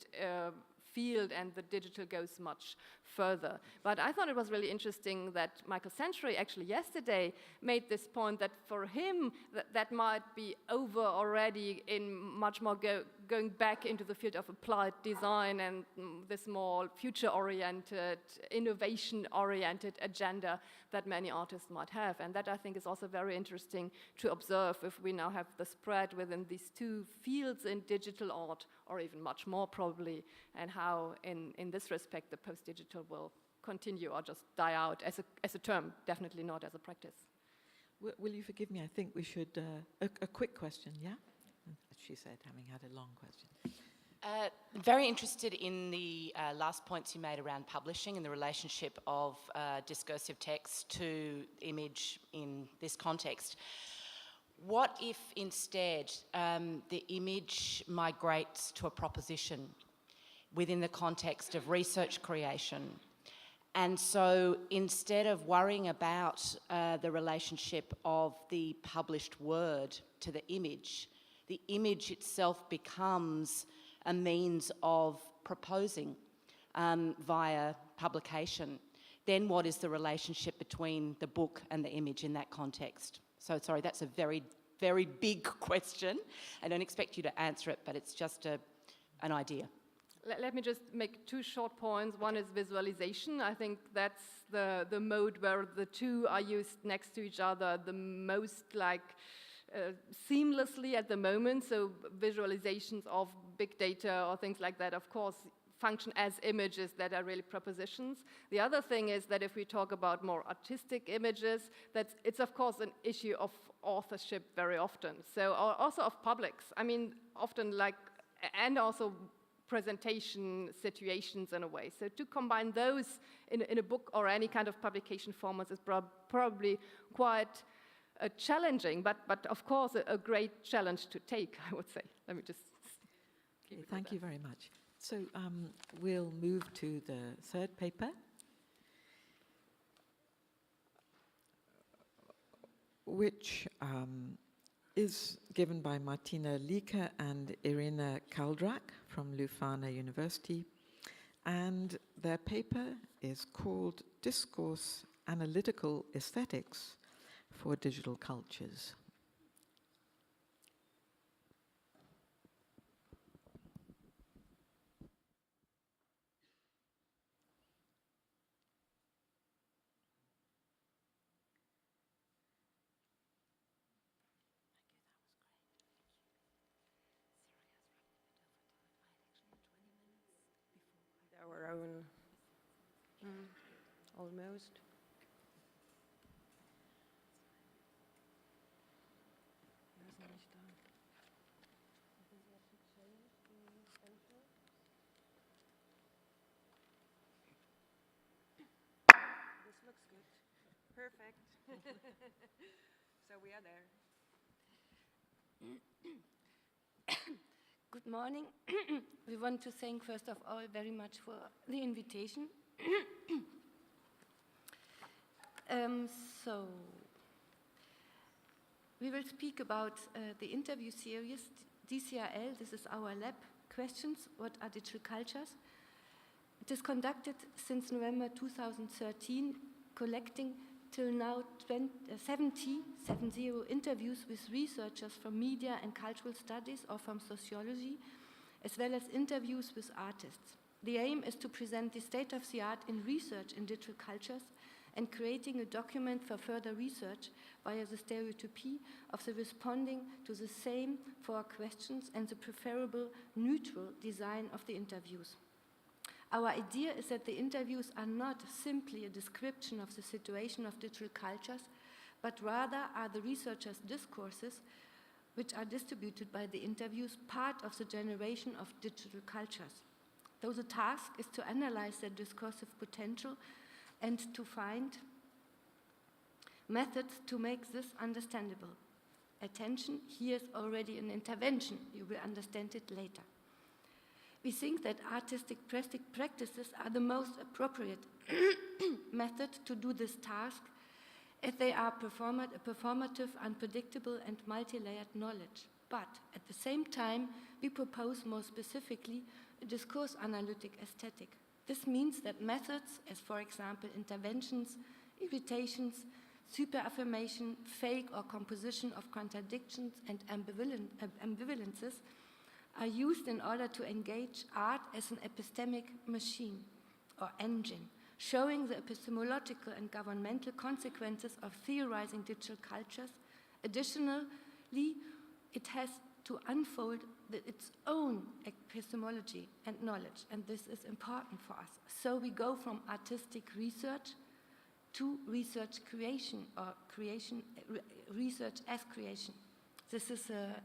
field and the digital goes much further. But I thought it was really interesting that Michael Century actually yesterday made this point that for him that might be over already in much more going back into the field of applied design and this more future-oriented, innovation-oriented agenda that many artists might have. And that I think is also very interesting to observe if we now have the spread within these two fields in digital art, or even much more probably, and how in this respect the post-digital will continue or just die out as a term, definitely not as a practice. Will you forgive me? I think we should, a quick question, yeah? She said, having had a long question. Very interested in the last points you made around publishing and the relationship of discursive text to image in this context. What if instead the image migrates to a proposition within the context of research creation? And so instead of worrying about the relationship of the published word to the image itself becomes a means of proposing via publication, then what is the relationship between the book and the image in that context? So sorry, that's a very, very big question. I don't expect you to answer it, but it's just an idea. Let me just make two short points. One is visualization. I think that's the mode where the two are used next to each other the most seamlessly at the moment. So visualizations of big data or things like that, of course, function as images that are really propositions. The other thing is that if we talk about more artistic images, it's of course an issue of authorship very often. So also of publics. I mean, often and also presentation situations in a way. So to combine those in a book or any kind of publication format is probably quite challenging, but of course a great challenge to take, I would say. Let me just keep it. Thank you very much. So we'll move to the third paper, which is given by Martina LEEKER and Irina KALDRACK from Leuphana University. And their paper is called Discourse-analytical Aesthetics for Digital Cultures. Our own, almost. This looks good. Perfect. So we are there. Good morning. We want to thank, first of all, very much for the invitation. So, we will speak about the interview series, DCRL. This is our lab questions. What are digital cultures? It is conducted since November 2013, collecting till now 70 interviews with researchers from media and cultural studies or from sociology, as well as interviews with artists. The aim is to present the state of the art in research in digital cultures and creating a document for further research via the stereotypy of the responding to the same four questions and the preferable neutral design of the interviews. Our idea is that the interviews are not simply a description of the situation of digital cultures, but rather are the researchers' discourses, which are distributed by the interviews, part of the generation of digital cultures. So the task is to analyze their discursive potential and to find methods to make this understandable. Attention, here's already an intervention. You will understand it later. We think that artistic practices are the most appropriate method to do this task, as they are performative, unpredictable, and multi-layered knowledge. But at the same time, we propose more specifically a discourse-analytic aesthetic. This means that methods, as for example interventions, irritations, superaffirmation, fake or composition of contradictions and ambivalences, are used in order to engage art as an epistemic machine or engine, showing the epistemological and governmental consequences of theorizing digital cultures. Additionally, it has to unfold its own epistemology and knowledge, and this is important for us. So we go from artistic research to research creation, or research as creation. This is a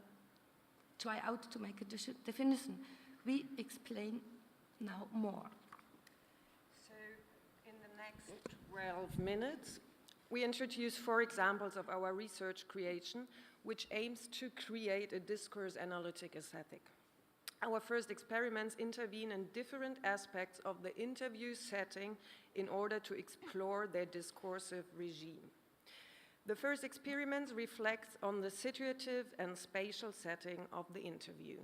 try out to make a definition. We explain now more. So in the next 12 minutes, we introduce 4 examples of our research creation, which aims to create a discourse-analytic aesthetic. Our first experiments intervene in different aspects of the interview setting in order to explore their discursive regime. The first experiment reflects on the situative and spatial setting of the interview.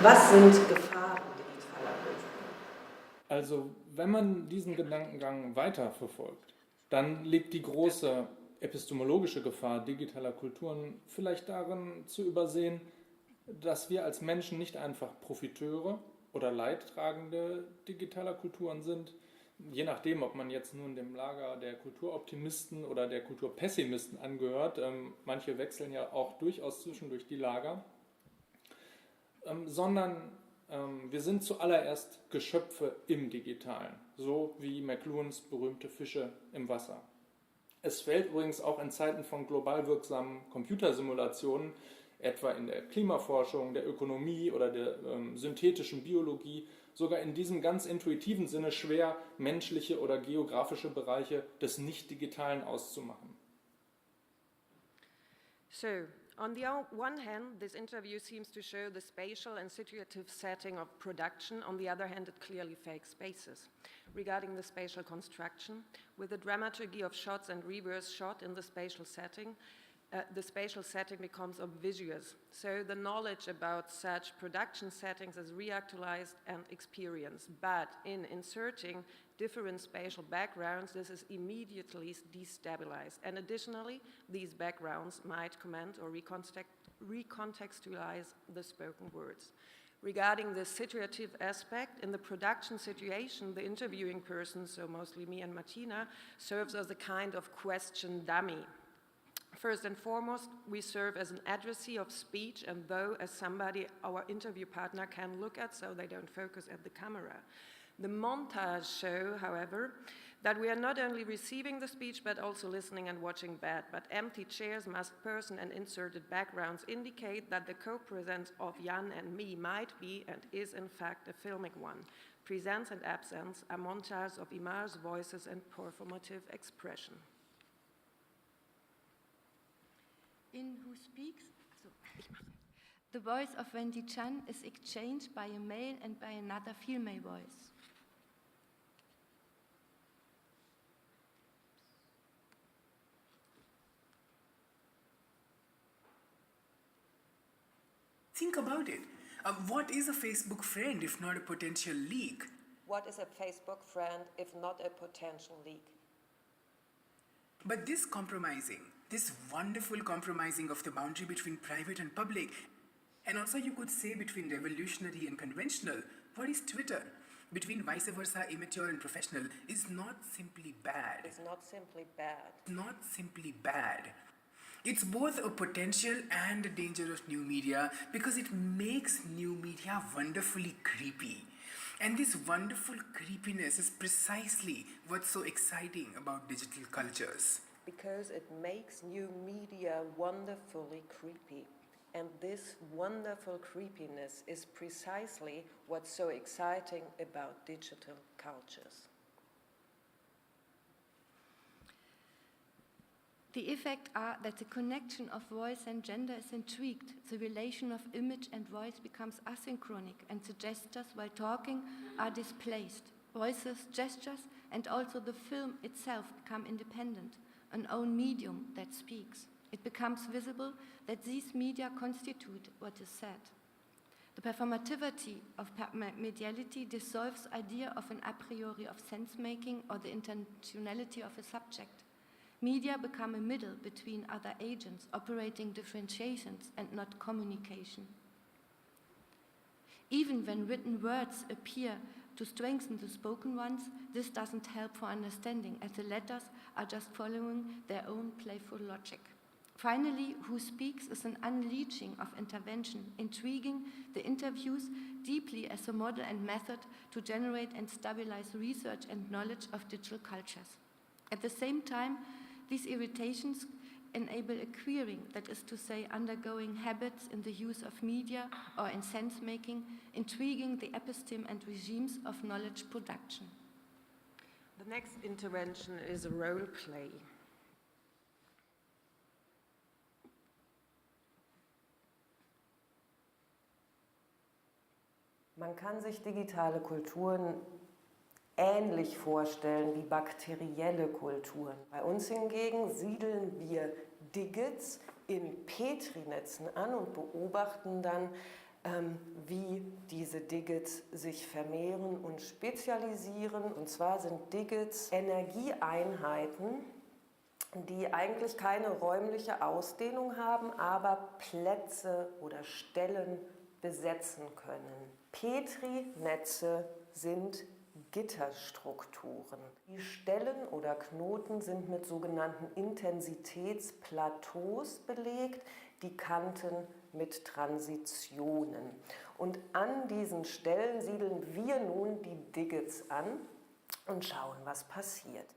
Was sind Gefahren digitaler Kultur? Also, wenn man diesen Gedankengang weiterverfolgt, dann liegt die große epistemologische Gefahr digitaler Kulturen vielleicht darin zu übersehen, dass wir als Menschen nicht einfach Profiteure oder Leidtragende digitaler Kulturen sind, je nachdem, ob man jetzt nun dem Lager der Kulturoptimisten oder der Kulturpessimisten angehört. Manche wechseln ja auch durchaus zwischendurch die Lager, sondern wir sind zuallererst Geschöpfe im Digitalen, so wie McLuhans berühmte Fische im Wasser. Es fällt übrigens auch in Zeiten von global wirksamen Computersimulationen, etwa in der Klimaforschung, der Ökonomie oder der synthetischen Biologie, sogar in diesem ganz intuitiven Sinne schwer, menschliche oder geografische Bereiche des Nicht-Digitalen auszumachen. So, on the one hand, this interview seems to show the spatial and situative setting of production. On the other hand, it clearly fakes spaces. Regarding the spatial construction, with the dramaturgy of shots and reverse shot in the spatial setting becomes obvious. So the knowledge about such production settings is reactualized and experienced. But in inserting different spatial backgrounds, this is immediately destabilized. And additionally, these backgrounds might comment or recontextualize the spoken words. Regarding the situative aspect, in the production situation, the interviewing person, so mostly me and Martina, serves as a kind of question dummy. First and foremost, we serve as an addressee of speech, and though as somebody our interview partner can look at so they don't focus at the camera. The montage show, however, that we are not only receiving the speech but also listening and watching back. But empty chairs, masked person, and inserted backgrounds indicate that the co-presence of Jan and me might be and is in fact a filmic one. Presence and absence are montages of images, voices, and performative expression. In Who Speaks? So, The voice of Wendy Chan is exchanged by a male and by another female voice. Think about it. What is a Facebook friend if not a potential leak? What is a Facebook friend if not a potential leak? But this compromising, this wonderful compromising of the boundary between private and public, and also you could say between revolutionary and conventional, what is Twitter? Between vice versa, immature and professional, is not simply bad. It's not simply bad. Not simply bad. It's both a potential and a danger of new media because it makes new media wonderfully creepy. And this wonderful creepiness is precisely what's so exciting about digital cultures. Because it makes new media wonderfully creepy. And this wonderful creepiness is precisely what's so exciting about digital cultures. The effect are that the connection of voice and gender is intrigued, the relation of image and voice becomes asynchronic, and the gestures while talking are displaced. Voices, gestures, and also the film itself become independent, an own medium that speaks. It becomes visible that these media constitute what is said. The performativity of mediality dissolves the idea of an a priori of sense-making or the intentionality of a subject. Media become a middle between other agents, operating differentiations and not communication. Even when written words appear to strengthen the spoken ones, this doesn't help for understanding, as the letters are just following their own playful logic. Finally, who speaks is an unleashing of intervention, intriguing the interviews deeply as a model and method to generate and stabilize research and knowledge of digital cultures. At the same time, these irritations enable a queering, that is to say, undergoing habits in the use of media or in sense-making, intriguing the episteme and regimes of knowledge production. The next intervention is a role play. Man kann sich digitale Kulturen ähnlich vorstellen wie bakterielle Kulturen. Bei uns hingegen siedeln wir Digits in Petrinetzen an und beobachten dann, wie diese Digits sich vermehren und spezialisieren. Und zwar sind Digits Energieeinheiten, die eigentlich keine räumliche Ausdehnung haben, aber Plätze oder Stellen besetzen können. Petrinetze sind Gitterstrukturen. Die Stellen oder Knoten sind mit sogenannten Intensitätsplateaus belegt, die Kanten mit Transitionen. Und an diesen Stellen siedeln wir nun die Digits an und schauen, was passiert.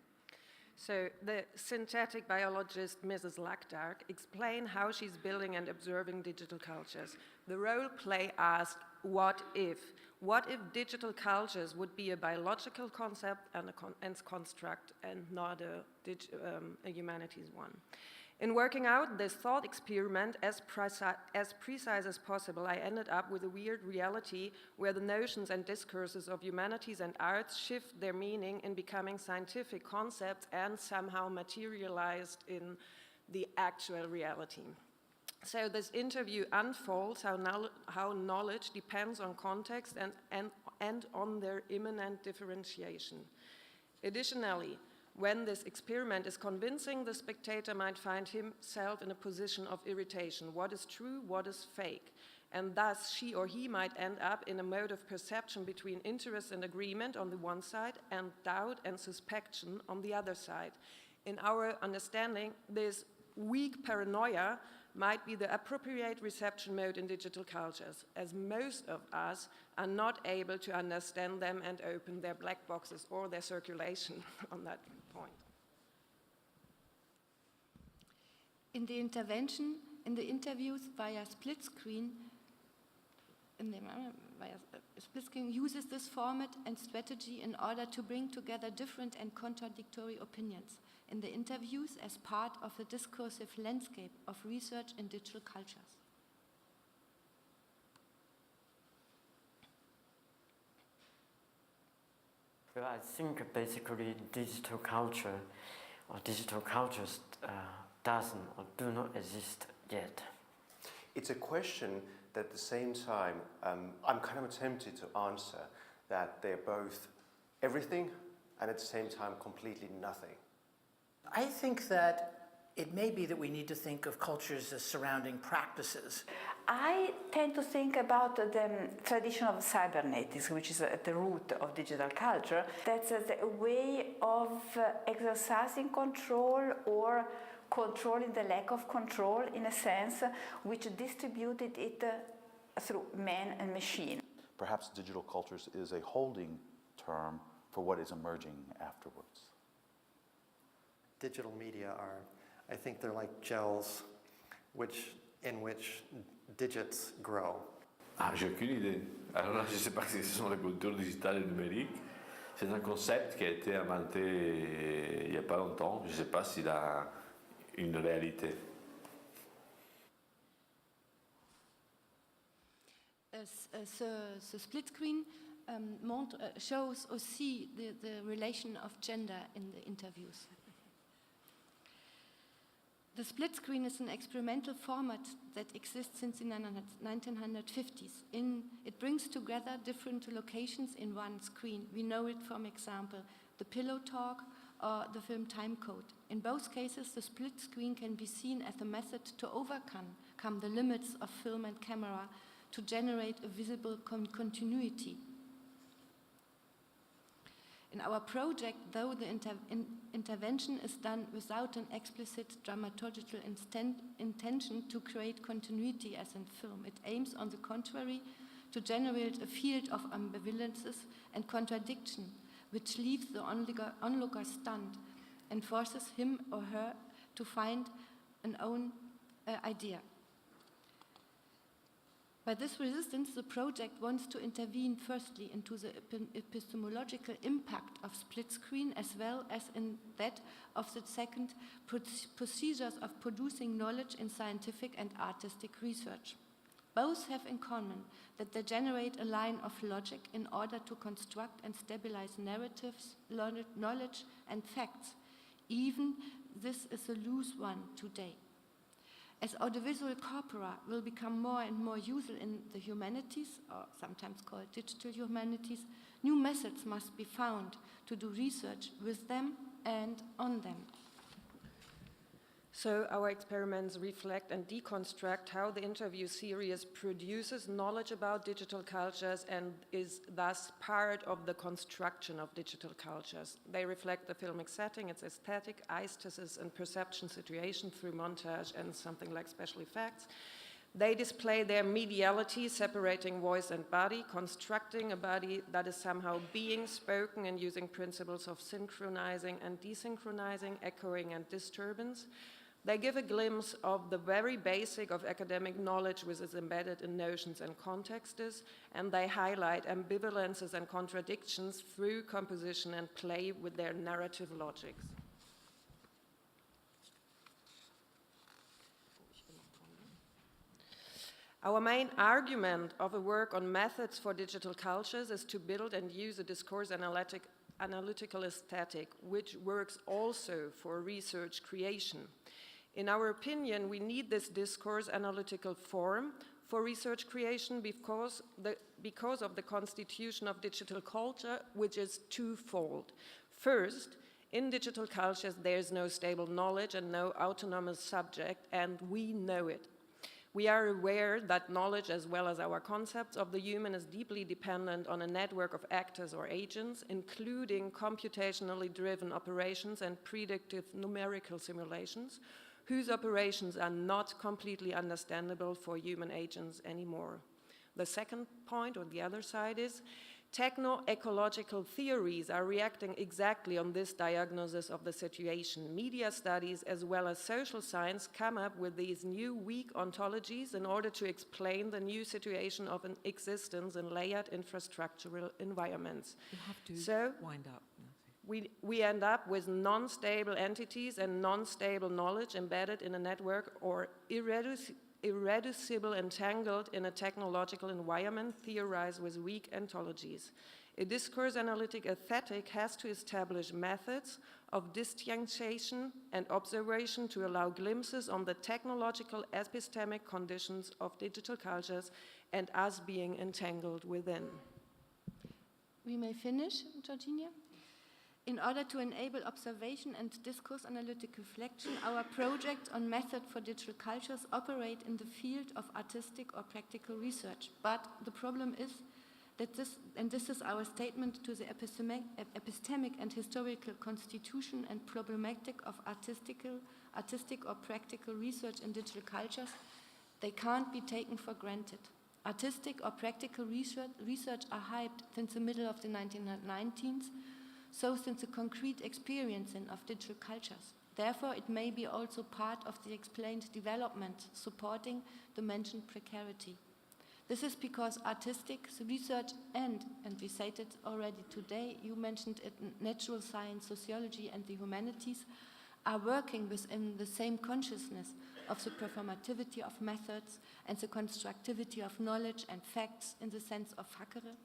So the synthetic biologist Mrs. Lackdark explained how she's building and observing digital cultures. The role play asked, what if? What if digital cultures would be a biological concept and a construct and not a humanities one? In working out this thought experiment as precise as possible, I ended up with a weird reality where the notions and discourses of humanities and arts shift their meaning in becoming scientific concepts and somehow materialized in the actual reality. So this interview unfolds how knowledge depends on context and on their immanent differentiation. Additionally, when this experiment is convincing, the spectator might find himself in a position of irritation. What is true, what is fake? And thus she or he might end up in a mode of perception between interest and agreement on the one side and doubt and suspicion on the other side. In our understanding, this weak paranoia might be the appropriate reception mode in digital cultures, as most of us are not able to understand them and open their black boxes or their circulation on that point. In the intervention, in the interviews via split screen, split screen uses this format and strategy in order to bring together different and contradictory opinions in the interviews as part of the discursive landscape of research in digital cultures. I think basically digital culture or digital cultures doesn't or do not exist yet. It's a question that at the same time I'm kind of tempted to answer that they're both everything and at the same time completely nothing. I think that it may be that we need to think of cultures as surrounding practices. I tend to think about the tradition of cybernetics, which is at the root of digital culture. That's a way of exercising control or controlling the lack of control, in a sense, which distributed it through man and machine. Perhaps digital cultures is a holding term for what is emerging afterwards. Digital media are, I think they're like gels in which digits grow. Ah, j'ai aucune idée. Alors là, je ne sais pas si ce sont la culture digitale et numérique. C'est un concept qui a été inventé il n'y a pas longtemps. Je ne sais pas s'il a une réalité. Ce split screen shows aussi the relation of gender in the interviews. The split screen is an experimental format that exists since the 1950s. It brings together different locations in one screen. We know it from example, the Pillow Talk or the film Time Code. In both cases, the split screen can be seen as a method to overcome the limits of film and camera to generate a visible continuity. In our project, though, the intervention is done without an explicit dramaturgical intention to create continuity as in film. It aims, on the contrary, to generate a field of ambivalences and contradiction, which leaves the onlooker stunned and forces him or her to find an own idea. By this resistance, the project wants to intervene firstly into the epistemological impact of split screen as well as in that of the second procedures of producing knowledge in scientific and artistic research. Both have in common that they generate a line of logic in order to construct and stabilize narratives, knowledge, and facts. Even this is a loose one today. As audiovisual corpora will become more and more useful in the humanities, or sometimes called digital humanities, new methods must be found to do research with them and on them. So our experiments reflect and deconstruct how the interview series produces knowledge about digital cultures and is thus part of the construction of digital cultures. They reflect the filmic setting, its aesthetic, aesthesis, and perception situation through montage and something like special effects. They display their mediality, separating voice and body, constructing a body that is somehow being spoken and using principles of synchronizing and desynchronizing, echoing and disturbance. They give a glimpse of the very basic of academic knowledge which is embedded in notions and contexts, and they highlight ambivalences and contradictions through composition and play with their narrative logics. Our main argument of a work on methods for digital cultures is to build and use a discourse-analytical aesthetic, which works also for research creation. In our opinion, we need this discourse-analytical form for research creation because of the constitution of digital culture, which is twofold. First, in digital cultures, there is no stable knowledge and no autonomous subject, and we know it. We are aware that knowledge, as well as our concepts of the human, is deeply dependent on a network of actors or agents, including computationally driven operations and predictive numerical simulations, whose operations are not completely understandable for human agents anymore. The second point, on the other side, is techno-ecological theories are reacting exactly on this diagnosis of the situation. Media studies as well as social science come up with these new weak ontologies in order to explain the new situation of an existence in layered infrastructural environments. You have to wind up. We end up with non-stable entities and non-stable knowledge embedded in a network or irreducible entangled in a technological environment theorized with weak ontologies. A discourse-analytic aesthetic has to establish methods of distinction and observation to allow glimpses on the technological epistemic conditions of digital cultures and us being entangled within. We may finish, Georgina. In order to enable observation and discourse-analytic reflection, our project on method for digital cultures operate in the field of artistic or practical research. But the problem is that this is our statement to the epistemic and historical constitution and problematic of artistic or practical research in digital cultures, they can't be taken for granted. Artistic or practical research are hyped since the middle of the 1990s, so since the concrete experiencing of digital cultures. Therefore, it may be also part of the explained development supporting the mentioned precarity. This is because artistic research and we said it already today, you mentioned it, natural science, sociology, and the humanities are working within the same consciousness of the performativity of methods and the constructivity of knowledge and facts in the sense of Hackere,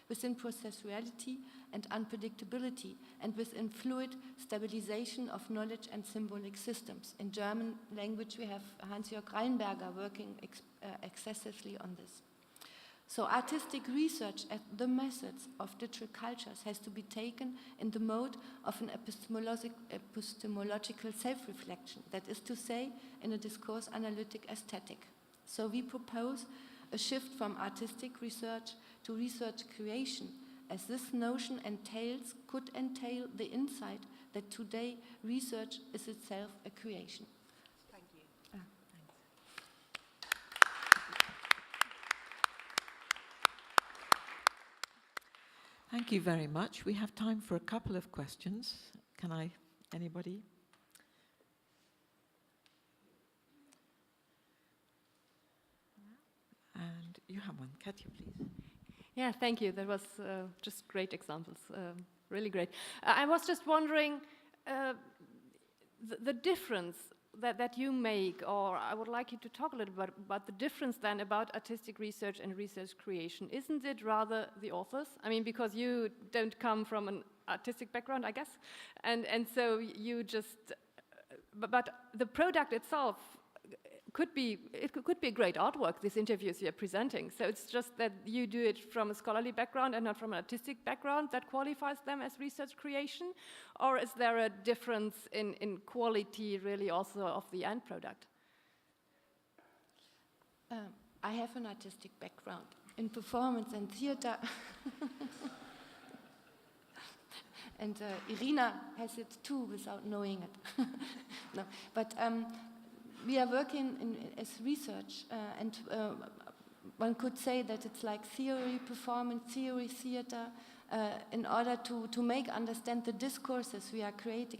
within processuality and unpredictability, and within fluid stabilization of knowledge and symbolic systems. In German language, we have Hans-Jörg Reinberger working excessively on this. So artistic research at the methods of digital cultures has to be taken in the mode of an epistemological self-reflection, that is to say, in a discourse-analytic aesthetic. So we propose a shift from artistic research to research creation, as this notion could entail the insight that today research is itself a creation. Thank you. Thank you very much. We have time for a couple of questions. Anybody? And you have one. Katja, please. Yeah, thank you. That was just great examples, really great. I was just wondering the difference that you make, or I would like you to talk a little bit about the difference then about artistic research and research creation. Isn't it rather the authors? I mean, because you don't come from an artistic background, I guess, and so you just, but the product itself could be a great artwork, these interviews you're presenting. So it's just that you do it from a scholarly background and not from an artistic background that qualifies them as research creation? Or is there a difference in quality really also of the end product? I have an artistic background in performance and theater. And Irina has it too without knowing it. No, but we are working as research, and one could say that it's like theory, performance, theory, theater, in order to make understand the discourses we are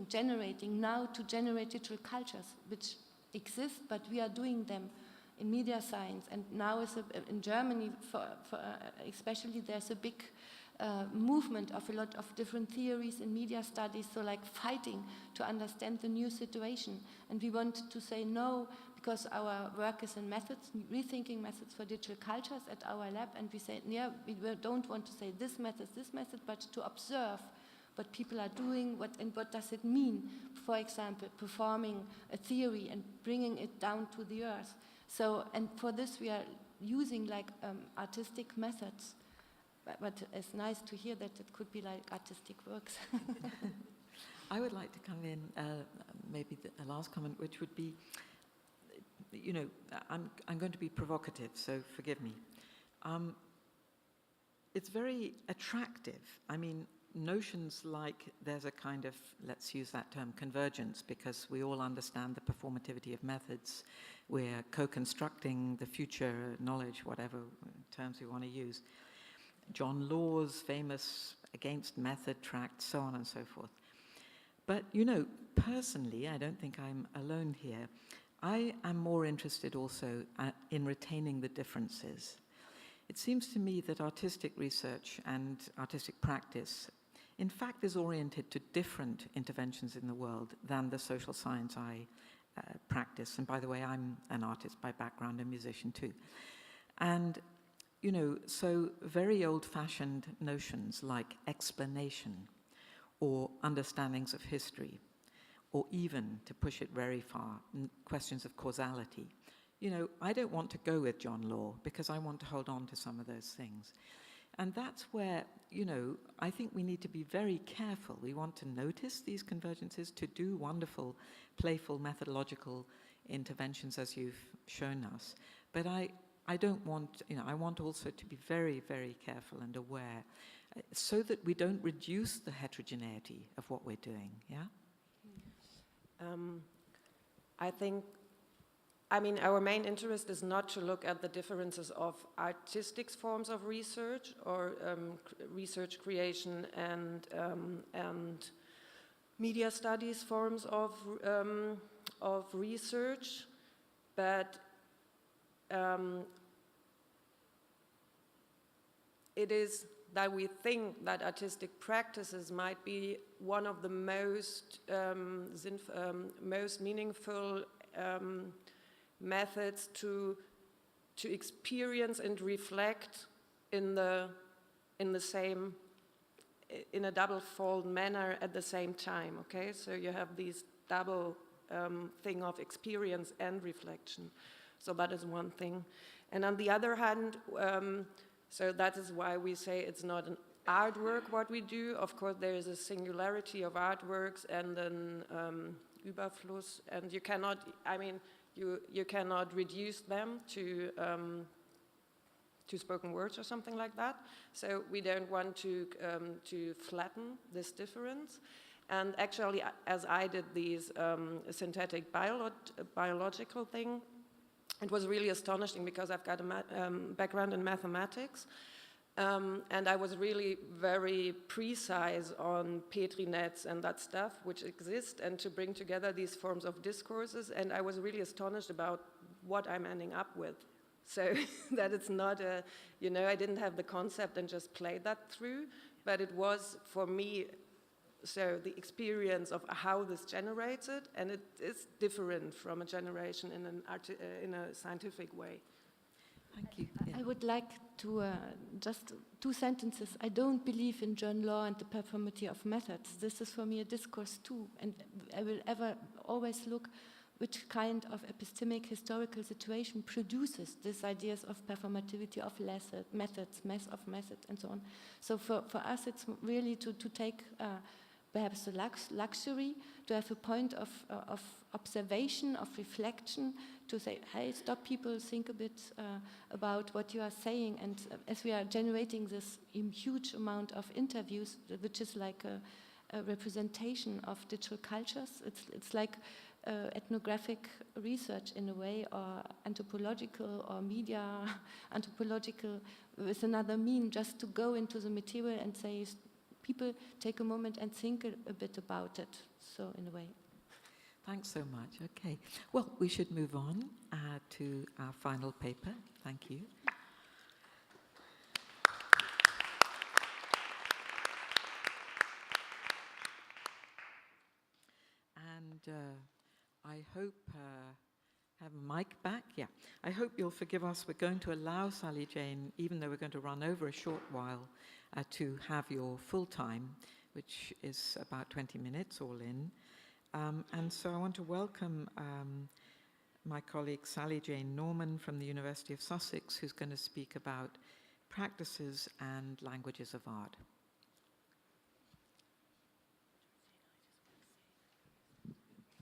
generating now to generate digital cultures, which exist, but we are doing them in media science. And now in Germany, especially, there's a big movement of a lot of different theories in media studies, so like fighting to understand the new situation. And we want to say no, because our work is in methods, rethinking methods for digital cultures at our lab, and we say, yeah, we don't want to say this method, but to observe what people are doing, what does it mean, for example, performing a theory and bringing it down to the earth. So, and for this we are using like artistic methods. But it's nice to hear that it could be like artistic works. I would like to come in, maybe a last comment, which would be, you know, I'm going to be provocative, so forgive me. It's very attractive. I mean, notions like there's a kind of, let's use that term, convergence, because we all understand the performativity of methods. We're co-constructing the future knowledge, whatever terms we want to use. John Law's famous against method tract, so on and so forth. But, you know, personally, I don't think I'm alone here. I am more interested also in retaining the differences. It seems to me that artistic research and artistic practice, in fact, is oriented to different interventions in the world than the social science I practice. And by the way, I'm an artist by background, a musician too. And you know, so very old-fashioned notions like explanation or understandings of history, or even, to push it very far, questions of causality. You know, I don't want to go with John Law because I want to hold on to some of those things. And that's where, you know, I think we need to be very careful. We want to notice these convergences, to do wonderful, playful, methodological interventions as you've shown us. But I don't want, you know, I want also to be very, very careful and aware so that we don't reduce the heterogeneity of what we're doing, yeah? I think, I mean, our main interest is not to look at the differences of artistic forms of research or research creation and media studies forms of research, but it is that we think that artistic practices might be one of the most most meaningful methods to experience and reflect in a double-fold manner at the same time. Okay, so you have these double thing of experience and reflection. So that is one thing, and on the other hand. So that is why we say it's not an artwork what we do. Of course, there is a singularity of artworks and an Überfluss, and you cannot, I mean, you cannot reduce them to spoken words or something like that. So we don't want to flatten this difference. And actually, as I did these synthetic biological thing, it was really astonishing because I've got a background in mathematics, and I was really very precise on Petri nets and that stuff which exist, and to bring together these forms of discourses, and I was really astonished about what I'm ending up with. So that it's not a, you know, I didn't have the concept and just played that through, but it was for me, so the experience of how this generates it, and it is different from a generation in a scientific way. Thank you. I would like to, just 2 sentences. I don't believe in John Law and the performativity of methods. This is for me a discourse too, and I will always look which kind of epistemic historical situation produces these ideas of performativity of methods, mass of methods, and so on. So for us, it's really to take perhaps the luxury to have a point of observation, of reflection, to say, hey, stop people, think a bit about what you are saying. And as we are generating this huge amount of interviews, which is like a representation of digital cultures, it's like ethnographic research in a way, or anthropological or media anthropological with another mean, just to go into the material and say, people take a moment and think a bit about it, so in a way. Thanks so much. Okay. Well, we should move on to our final paper. Thank you. And I hope, have a mic back? Yeah. I hope you'll forgive us. We're going to allow Sally Jane, even though we're going to run over a short while, to have your full time, which is about 20 minutes all in. And so I want to welcome my colleague Sally Jane Norman from the University of Sussex, who's going to speak about practices and languages of art.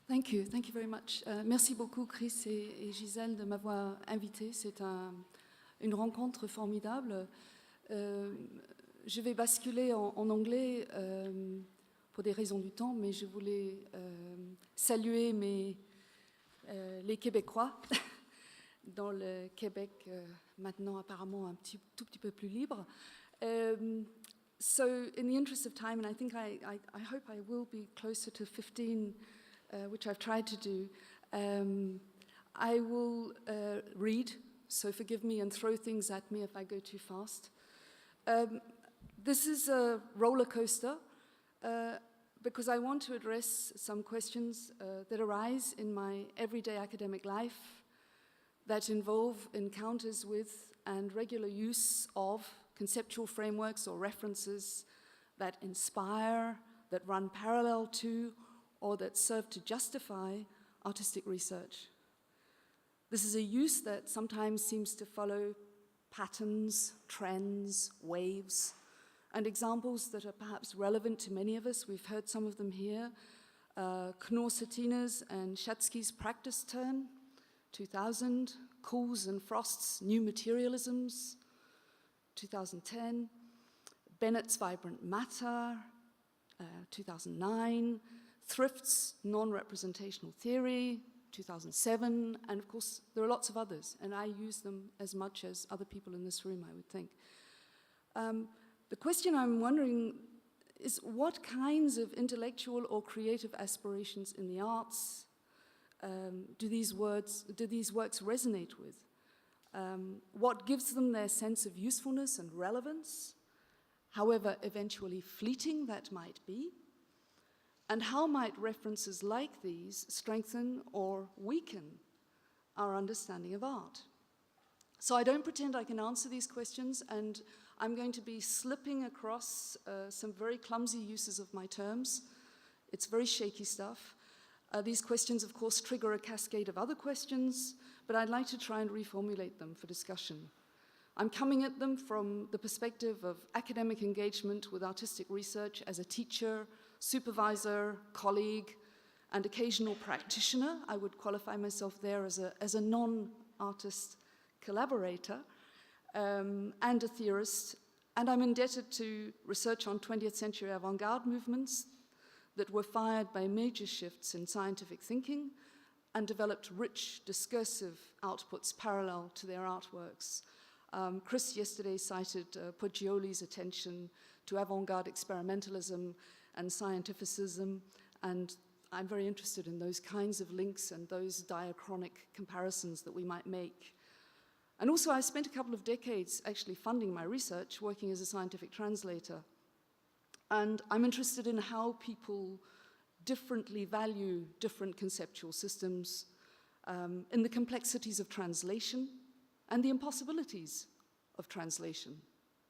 Thank you very much. Merci beaucoup Chris et Gisèle de m'avoir invité. C'est une rencontre formidable. Je vais basculer en anglais pour des raisons du temps, mais je voulais saluer les Québécois dans le Québec maintenant apparemment tout petit peu plus libre. So in the interest of time, and I think I hope I will be closer to 15, which I've tried to do, I will read, so forgive me and throw things at me if I go too fast. This is a roller coaster because I want to address some questions that arise in my everyday academic life, that involve encounters with and regular use of conceptual frameworks or references that inspire, that run parallel to, or that serve to justify artistic research. This is a use that sometimes seems to follow patterns, trends, waves, and examples that are perhaps relevant to many of us. We've heard some of them here. Knorr-Cettina's and Schatzky's Practice Turn, 2000, Cools and Frost's New Materialisms, 2010, Bennett's Vibrant Matter, 2009, Thrift's Non-Representational Theory, 2007, and of course there are lots of others, and I use them as much as other people in this room, I would think. The question I'm wondering is what kinds of intellectual or creative aspirations in the arts do these works resonate with? What gives them their sense of usefulness and relevance, however eventually fleeting that might be? And how might references like these strengthen or weaken our understanding of art? So I don't pretend I can answer these questions, and I'm going to be slipping across some very clumsy uses of my terms. It's very shaky stuff. These questions, of course, trigger a cascade of other questions, but I'd like to try and reformulate them for discussion. I'm coming at them from the perspective of academic engagement with artistic research as a teacher, supervisor, colleague, and occasional practitioner. I would qualify myself there as a non-artist collaborator and a theorist. And I'm indebted to research on 20th century avant-garde movements that were fired by major shifts in scientific thinking and developed rich discursive outputs parallel to their artworks. Chris yesterday cited Poggioli's attention to avant-garde experimentalism and scientificism, and I'm very interested in those kinds of links and those diachronic comparisons that we might make. And also I spent a couple of decades actually funding my research, working as a scientific translator. And I'm interested in how people differently value different conceptual systems, in the complexities of translation and the impossibilities of translation.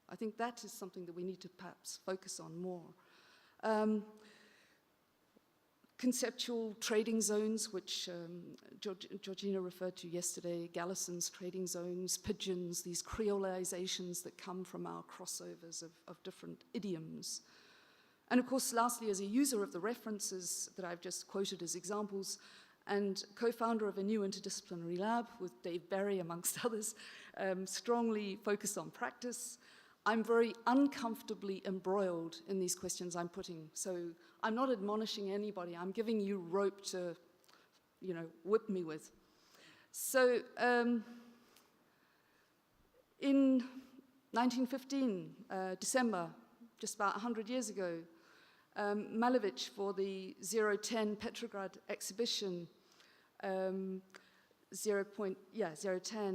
I think that is something that we need to perhaps focus on more. Conceptual trading zones, which Georgina referred to yesterday, Gallison's trading zones, pigeons, these creolizations that come from our crossovers of different idioms. And of course, lastly, as a user of the references that I've just quoted as examples, and co-founder of a new interdisciplinary lab with Dave Berry, amongst others, strongly focused on practice, I'm very uncomfortably embroiled in these questions I'm putting. So I'm not admonishing anybody. I'm giving you rope to, whip me with. So in 1915, December, just about 100 years ago, Malevich, for the 010 Petrograd exhibition, 010,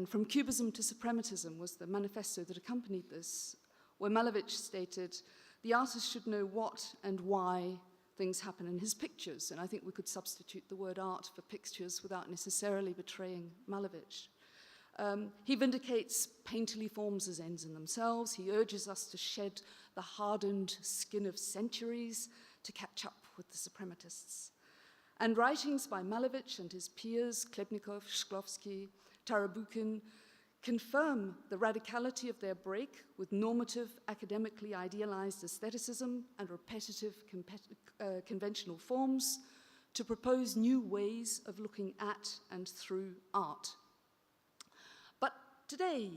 From Cubism to Suprematism was the manifesto that accompanied this, where Malevich stated, the artist should know what and why things happen in his pictures. And I think we could substitute the word art for pictures without necessarily betraying Malevich. He vindicates painterly forms as ends in themselves. He urges us to shed the hardened skin of centuries to catch up with the suprematists. And writings by Malevich and his peers, Khlebnikov, Shklovsky, Tarabukin, confirm the radicality of their break with normative, academically idealized aestheticism and repetitive conventional forms to propose new ways of looking at and through art. But today,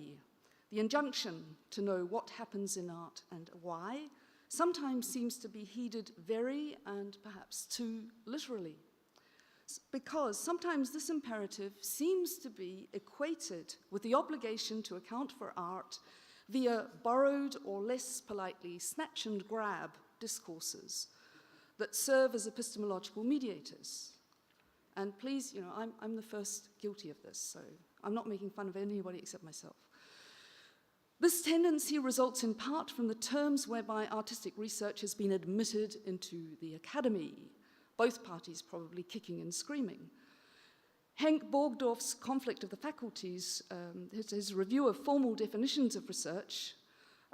the injunction to know what happens in art and why sometimes seems to be heeded very and perhaps too literally, because sometimes this imperative seems to be equated with the obligation to account for art via borrowed or less politely snatch and grab discourses that serve as epistemological mediators. And please, I'm the first guilty of this, so I'm not making fun of anybody except myself. This tendency results in part from the terms whereby artistic research has been admitted into the academy, both parties probably kicking and screaming. Henk Borgdorf's Conflict of the Faculties, his review of formal definitions of research,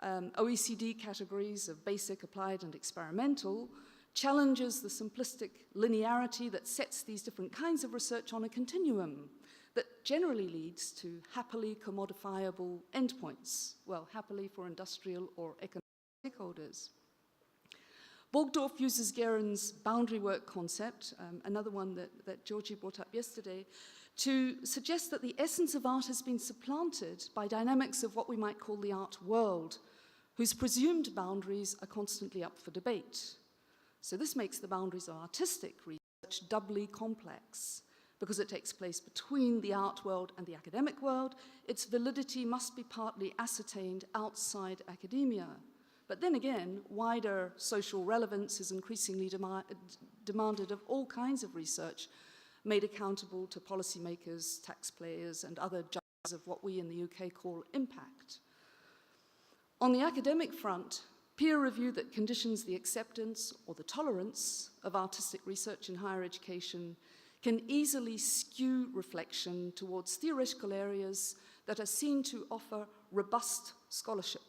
OECD categories of basic, applied, and experimental, challenges the simplistic linearity that sets these different kinds of research on a continuum that generally leads to happily commodifiable endpoints, well, happily for industrial or economic stakeholders. Borgdorf uses Guerin's boundary work concept, another one that Georgie brought up yesterday, to suggest that the essence of art has been supplanted by dynamics of what we might call the art world, whose presumed boundaries are constantly up for debate. So this makes the boundaries of artistic research doubly complex. Because it takes place between the art world and the academic world, its validity must be partly ascertained outside academia. But then again, wider social relevance is increasingly demanded of all kinds of research, made accountable to policymakers, taxpayers, and other judges of what we in the UK call impact. On the academic front, peer review that conditions the acceptance or the tolerance of artistic research in higher education can easily skew reflection towards theoretical areas that are seen to offer robust scholarship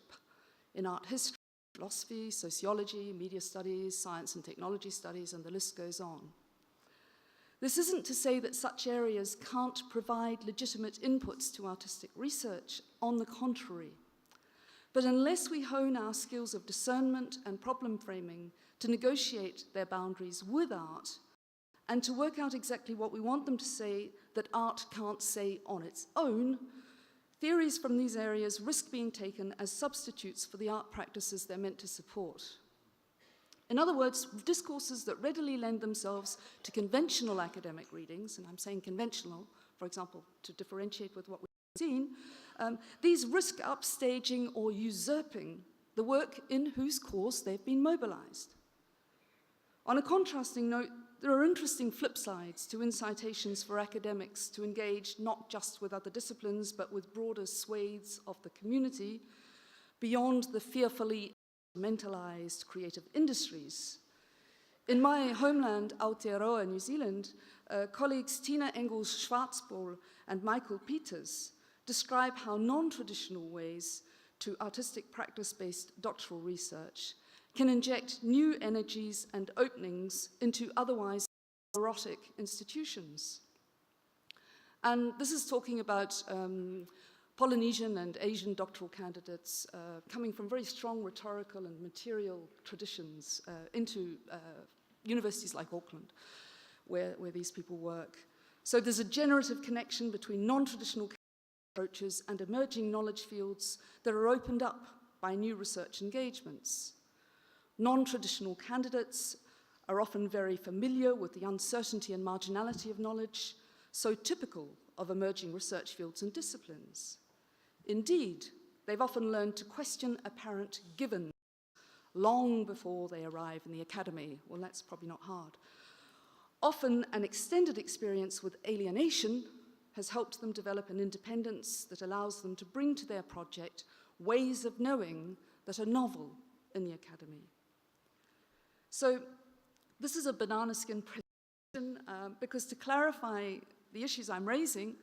in art history, philosophy, sociology, media studies, science and technology studies, and the list goes on. This isn't to say that such areas can't provide legitimate inputs to artistic research, on the contrary. But unless we hone our skills of discernment and problem framing to negotiate their boundaries with art, and to work out exactly what we want them to say that art can't say on its own, theories from these areas risk being taken as substitutes for the art practices they're meant to support. In other words, discourses that readily lend themselves to conventional academic readings, and I'm saying conventional, for example, to differentiate with what we've seen, these risk upstaging or usurping the work in whose cause they've been mobilized. On a contrasting note, there are interesting flip sides to incitations for academics to engage not just with other disciplines, but with broader swathes of the community beyond the fearfully mentalized creative industries. In my homeland, Aotearoa, New Zealand, colleagues Tina Engels-Schwarzbol and Michael Peters describe how non-traditional ways to artistic practice-based doctoral research can inject new energies and openings into otherwise erotic institutions. And this is talking about Polynesian and Asian doctoral candidates coming from very strong rhetorical and material traditions into universities like Auckland, where these people work. So there's a generative connection between non-traditional approaches and emerging knowledge fields that are opened up by new research engagements. Non-traditional candidates are often very familiar with the uncertainty and marginality of knowledge, so typical of emerging research fields and disciplines. Indeed, they've often learned to question apparent givens long before they arrive in the academy. Well, that's probably not hard. Often, an extended experience with alienation has helped them develop an independence that allows them to bring to their project ways of knowing that are novel in the academy. So this is a banana skin presentation because to clarify the issues I'm raising,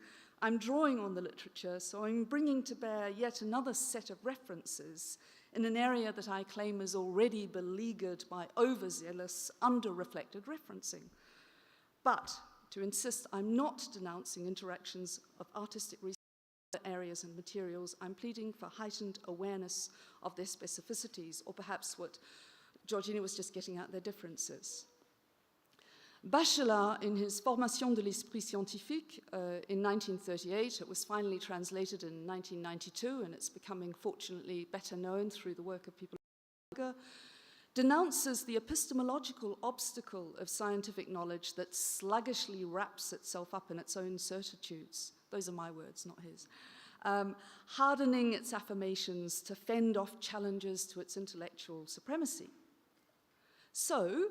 I'm drawing on the literature, so I'm bringing to bear yet another set of references in an area that I claim is already beleaguered by overzealous, under-reflected referencing. But to insist I'm not denouncing interactions of artistic research in other areas and materials, I'm pleading for heightened awareness of their specificities, or perhaps what Georgina was just getting at, their differences. Bachelard, in his Formation de l'esprit scientifique in 1938, it was finally translated in 1992, and it's becoming, fortunately, better known through the work of people like LEEKER, denounces the epistemological obstacle of scientific knowledge that sluggishly wraps itself up in its own certitudes. Those are my words, not his. Hardening its affirmations to fend off challenges to its intellectual supremacy. So,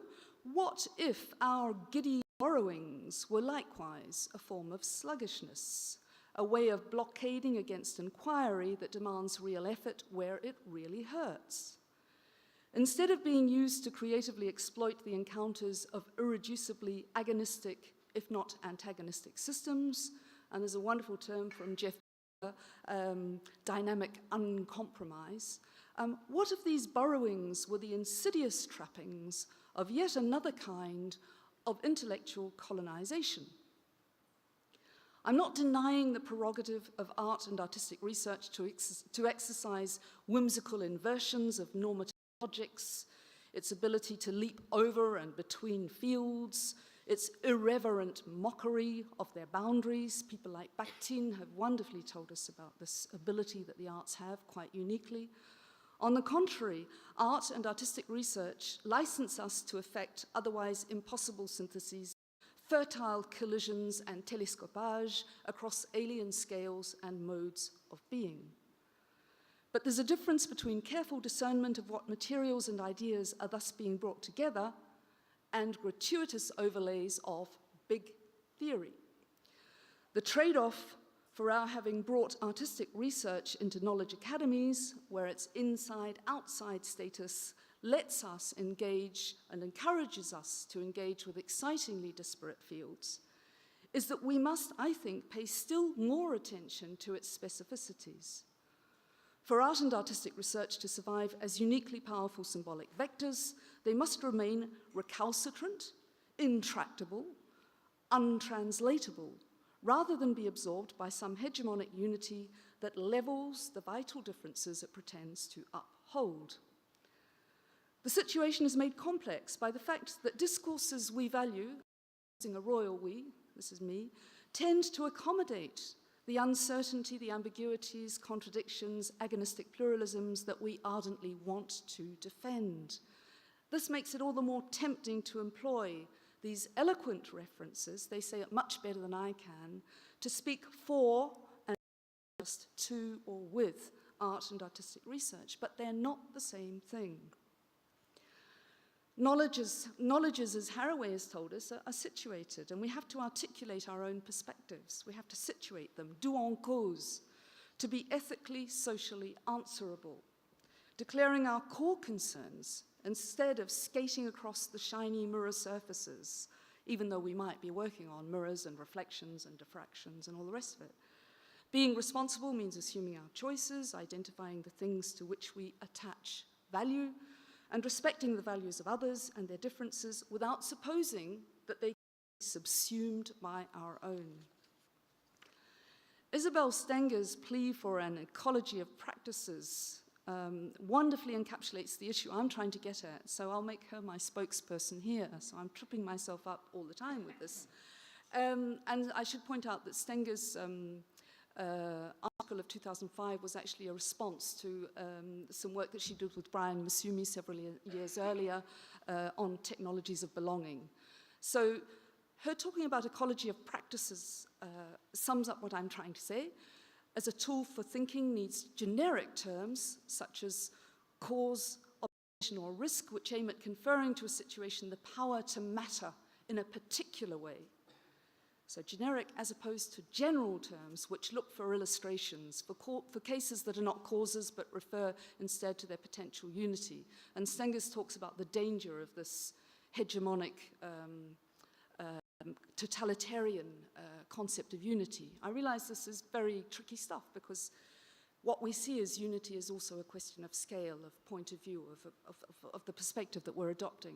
what if our giddy borrowings were likewise a form of sluggishness, a way of blockading against inquiry that demands real effort where it really hurts? Instead of being used to creatively exploit the encounters of irreducibly agonistic if not antagonistic systems. And there's a wonderful term from Jeff, dynamic uncompromise. What if these burrowings were the insidious trappings of yet another kind of intellectual colonization? I'm not denying the prerogative of art and artistic research to exercise whimsical inversions of normative logics, its ability to leap over and between fields, its irreverent mockery of their boundaries. People like Bakhtin have wonderfully told us about this ability that the arts have quite uniquely. On the contrary, art and artistic research license us to effect otherwise impossible syntheses, fertile collisions and telescopage across alien scales and modes of being. But there's a difference between careful discernment of what materials and ideas are thus being brought together and gratuitous overlays of big theory. The trade-off for our having brought artistic research into knowledge academies, where its inside-outside status lets us engage and encourages us to engage with excitingly disparate fields, is that we must, I think, pay still more attention to its specificities. For art and artistic research to survive as uniquely powerful symbolic vectors, they must remain recalcitrant, intractable, untranslatable, rather than be absorbed by some hegemonic unity that levels the vital differences it pretends to uphold. The situation is made complex by the fact that discourses we value, using a royal we, this is me, tend to accommodate the uncertainty, the ambiguities, contradictions, agonistic pluralisms that we ardently want to defend. This makes it all the more tempting to employ these eloquent references, they say it much better than I can, to speak for and just to or with art and artistic research, but they're not the same thing. Knowledges, as Haraway has told us, are situated, and we have to articulate our own perspectives. We have to situate them, do en cause, to be ethically, socially answerable, declaring our core concerns instead of skating across the shiny mirror surfaces, even though we might be working on mirrors and reflections and diffractions and all the rest of it. Being responsible means assuming our choices, identifying the things to which we attach value, and respecting the values of others and their differences without supposing that they can be subsumed by our own. Isabel Stenger's plea for an ecology of practices wonderfully encapsulates the issue I'm trying to get at, so I'll make her my spokesperson here, so I'm tripping myself up all the time with this. And I should point out that Stenger's article of 2005 was actually a response to some work that she did with Brian Masumi several years earlier on technologies of belonging. So her talking about ecology of practices sums up what I'm trying to say. As a tool for thinking needs generic terms such as cause, obligation, or risk, which aim at conferring to a situation the power to matter in a particular way. So generic as opposed to general terms which look for illustrations, for cases that are not causes but refer instead to their potential unity. And Stengers talks about the danger of this hegemonic totalitarian concept of unity. I realize this is very tricky stuff because what we see as unity is also a question of scale, of point of view, of the perspective that we're adopting.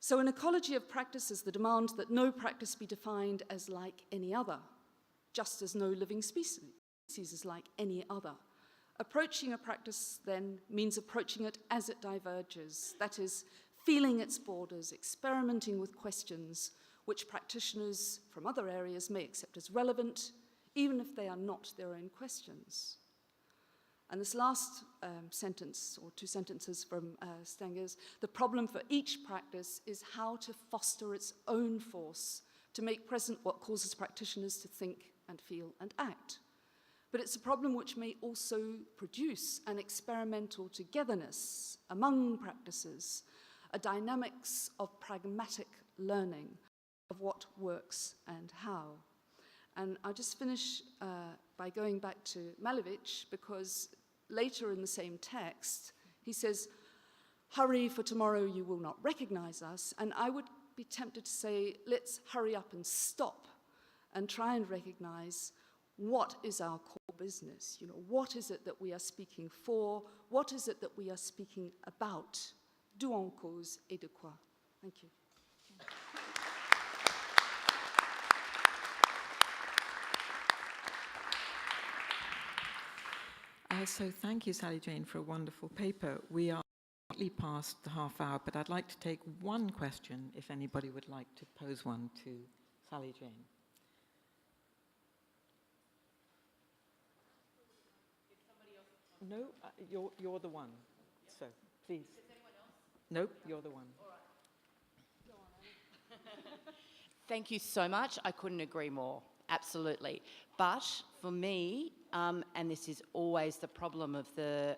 So an ecology of practice is the demand that no practice be defined as like any other, just as no living species is like any other. Approaching a practice then means approaching it as it diverges, that is, feeling its borders, experimenting with questions which practitioners from other areas may accept as relevant, even if they are not their own questions. And this last sentence, or two sentences from Stengers, the problem for each practice is how to foster its own force to make present what causes practitioners to think and feel and act. But it's a problem which may also produce an experimental togetherness among practices, a dynamics of pragmatic learning of what works and how. And I'll just finish by going back to Malevich, because later in the same text, he says, "Hurry, for tomorrow you will not recognize us." And I would be tempted to say, let's hurry up and stop and try and recognize what is our core business. You know, what is it that we are speaking for? What is it that we are speaking about? D'où en cause et de quoi? Thank you. So thank you, Sally Jane, for a wonderful paper. We are slightly past the half hour, but I'd like to take one question, if anybody would like to pose one to Sally Jane. No, you're the one. So, please. Is anyone else? Nope, you're the one. All right. Thank you so much. I couldn't agree more. Absolutely. But for me, and this is always the problem of the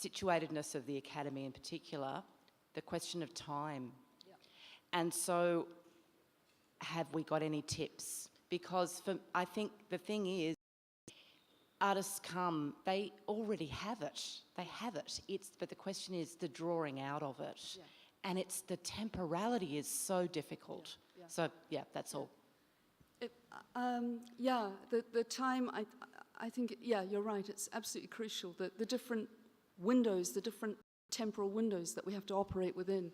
situatedness of the academy in particular, the question of time. Yep. And so, have we got any tips? Because I think the thing is, artists come, they already have it. They have it. But the question is the drawing out of it. Yeah. And it's the temporality is so difficult. Yeah. Yeah. So, yeah, that's all. The time, I think, yeah, you're right, it's absolutely crucial, the different windows, the different temporal windows that we have to operate within.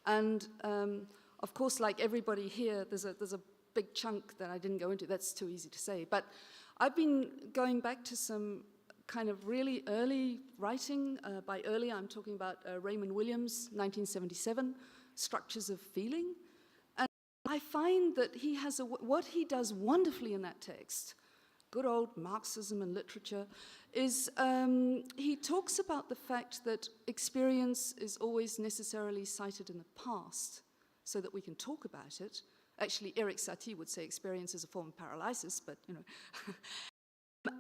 And, of course, like everybody here, there's a big chunk that I didn't go into, that's too easy to say, but I've been going back to some kind of really early writing. By early, I'm talking about Raymond Williams, 1977, Structures of Feeling. And I find that he has what he does wonderfully in that text, good old Marxism and literature, is he talks about the fact that experience is always necessarily cited in the past so that we can talk about it. Actually, Eric Satie would say experience is a form of paralysis, but, you know.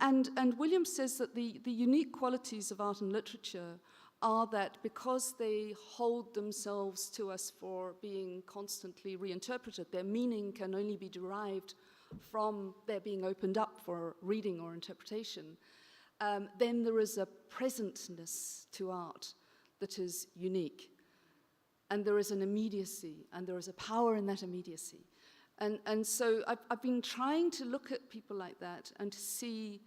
And Williams says that the unique qualities of art and literature are that because they hold themselves to us for being constantly reinterpreted, their meaning can only be derived from their being opened up for reading or interpretation. Then there is a presentness to art that is unique. And there is an immediacy, and there is a power in that immediacy. And so I've been trying to look at people like that and to see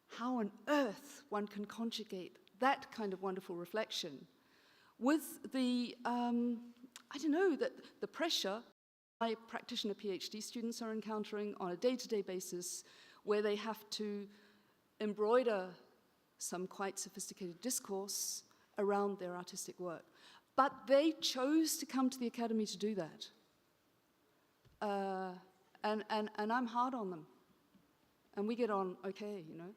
how on earth one can conjugate that kind of wonderful reflection with the, I don't know, the pressure my practitioner PhD students are encountering on a day-to-day basis, where they have to embroider some quite sophisticated discourse around their artistic work. But they chose to come to the academy to do that. And I'm hard on them. And we get on okay, you know.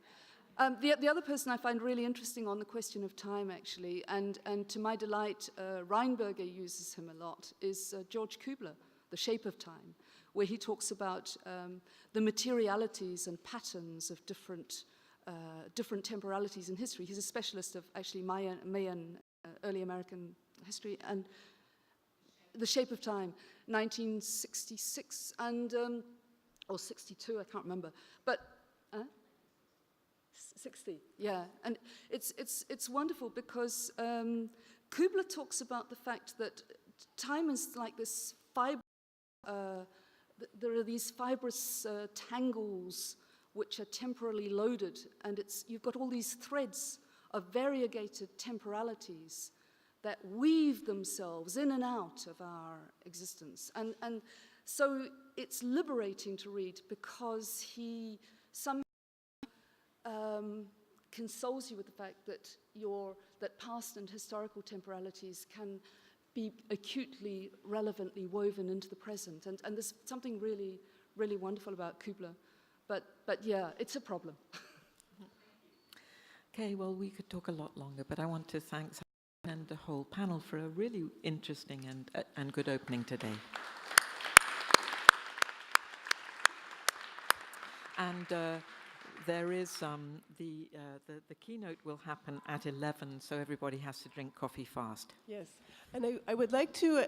The other person I find really interesting on the question of time, actually, and to my delight, Reinberger uses him a lot, is George Kubler, The Shape of Time, where he talks about the materialities and patterns of different temporalities in history. He's a specialist of actually Mayan early American history, and The Shape of Time, 1966, and, or 62, I can't remember, but 60, yeah, and it's wonderful because Kubler talks about the fact that time is like this fiber, there are these fibrous tangles which are temporally loaded, and you've got all these threads of variegated temporalities that weave themselves in and out of our existence. And so it's liberating to read because he somehow consoles you with the fact that past and historical temporalities can be acutely, relevantly woven into the present. And there's something really, really wonderful about Kubler. But yeah, it's a problem. Okay, well, we could talk a lot longer, but I want to thank and the whole panel for a really interesting and good opening today. And there is the keynote will happen at 11, so everybody has to drink coffee fast. Yes, and I would like to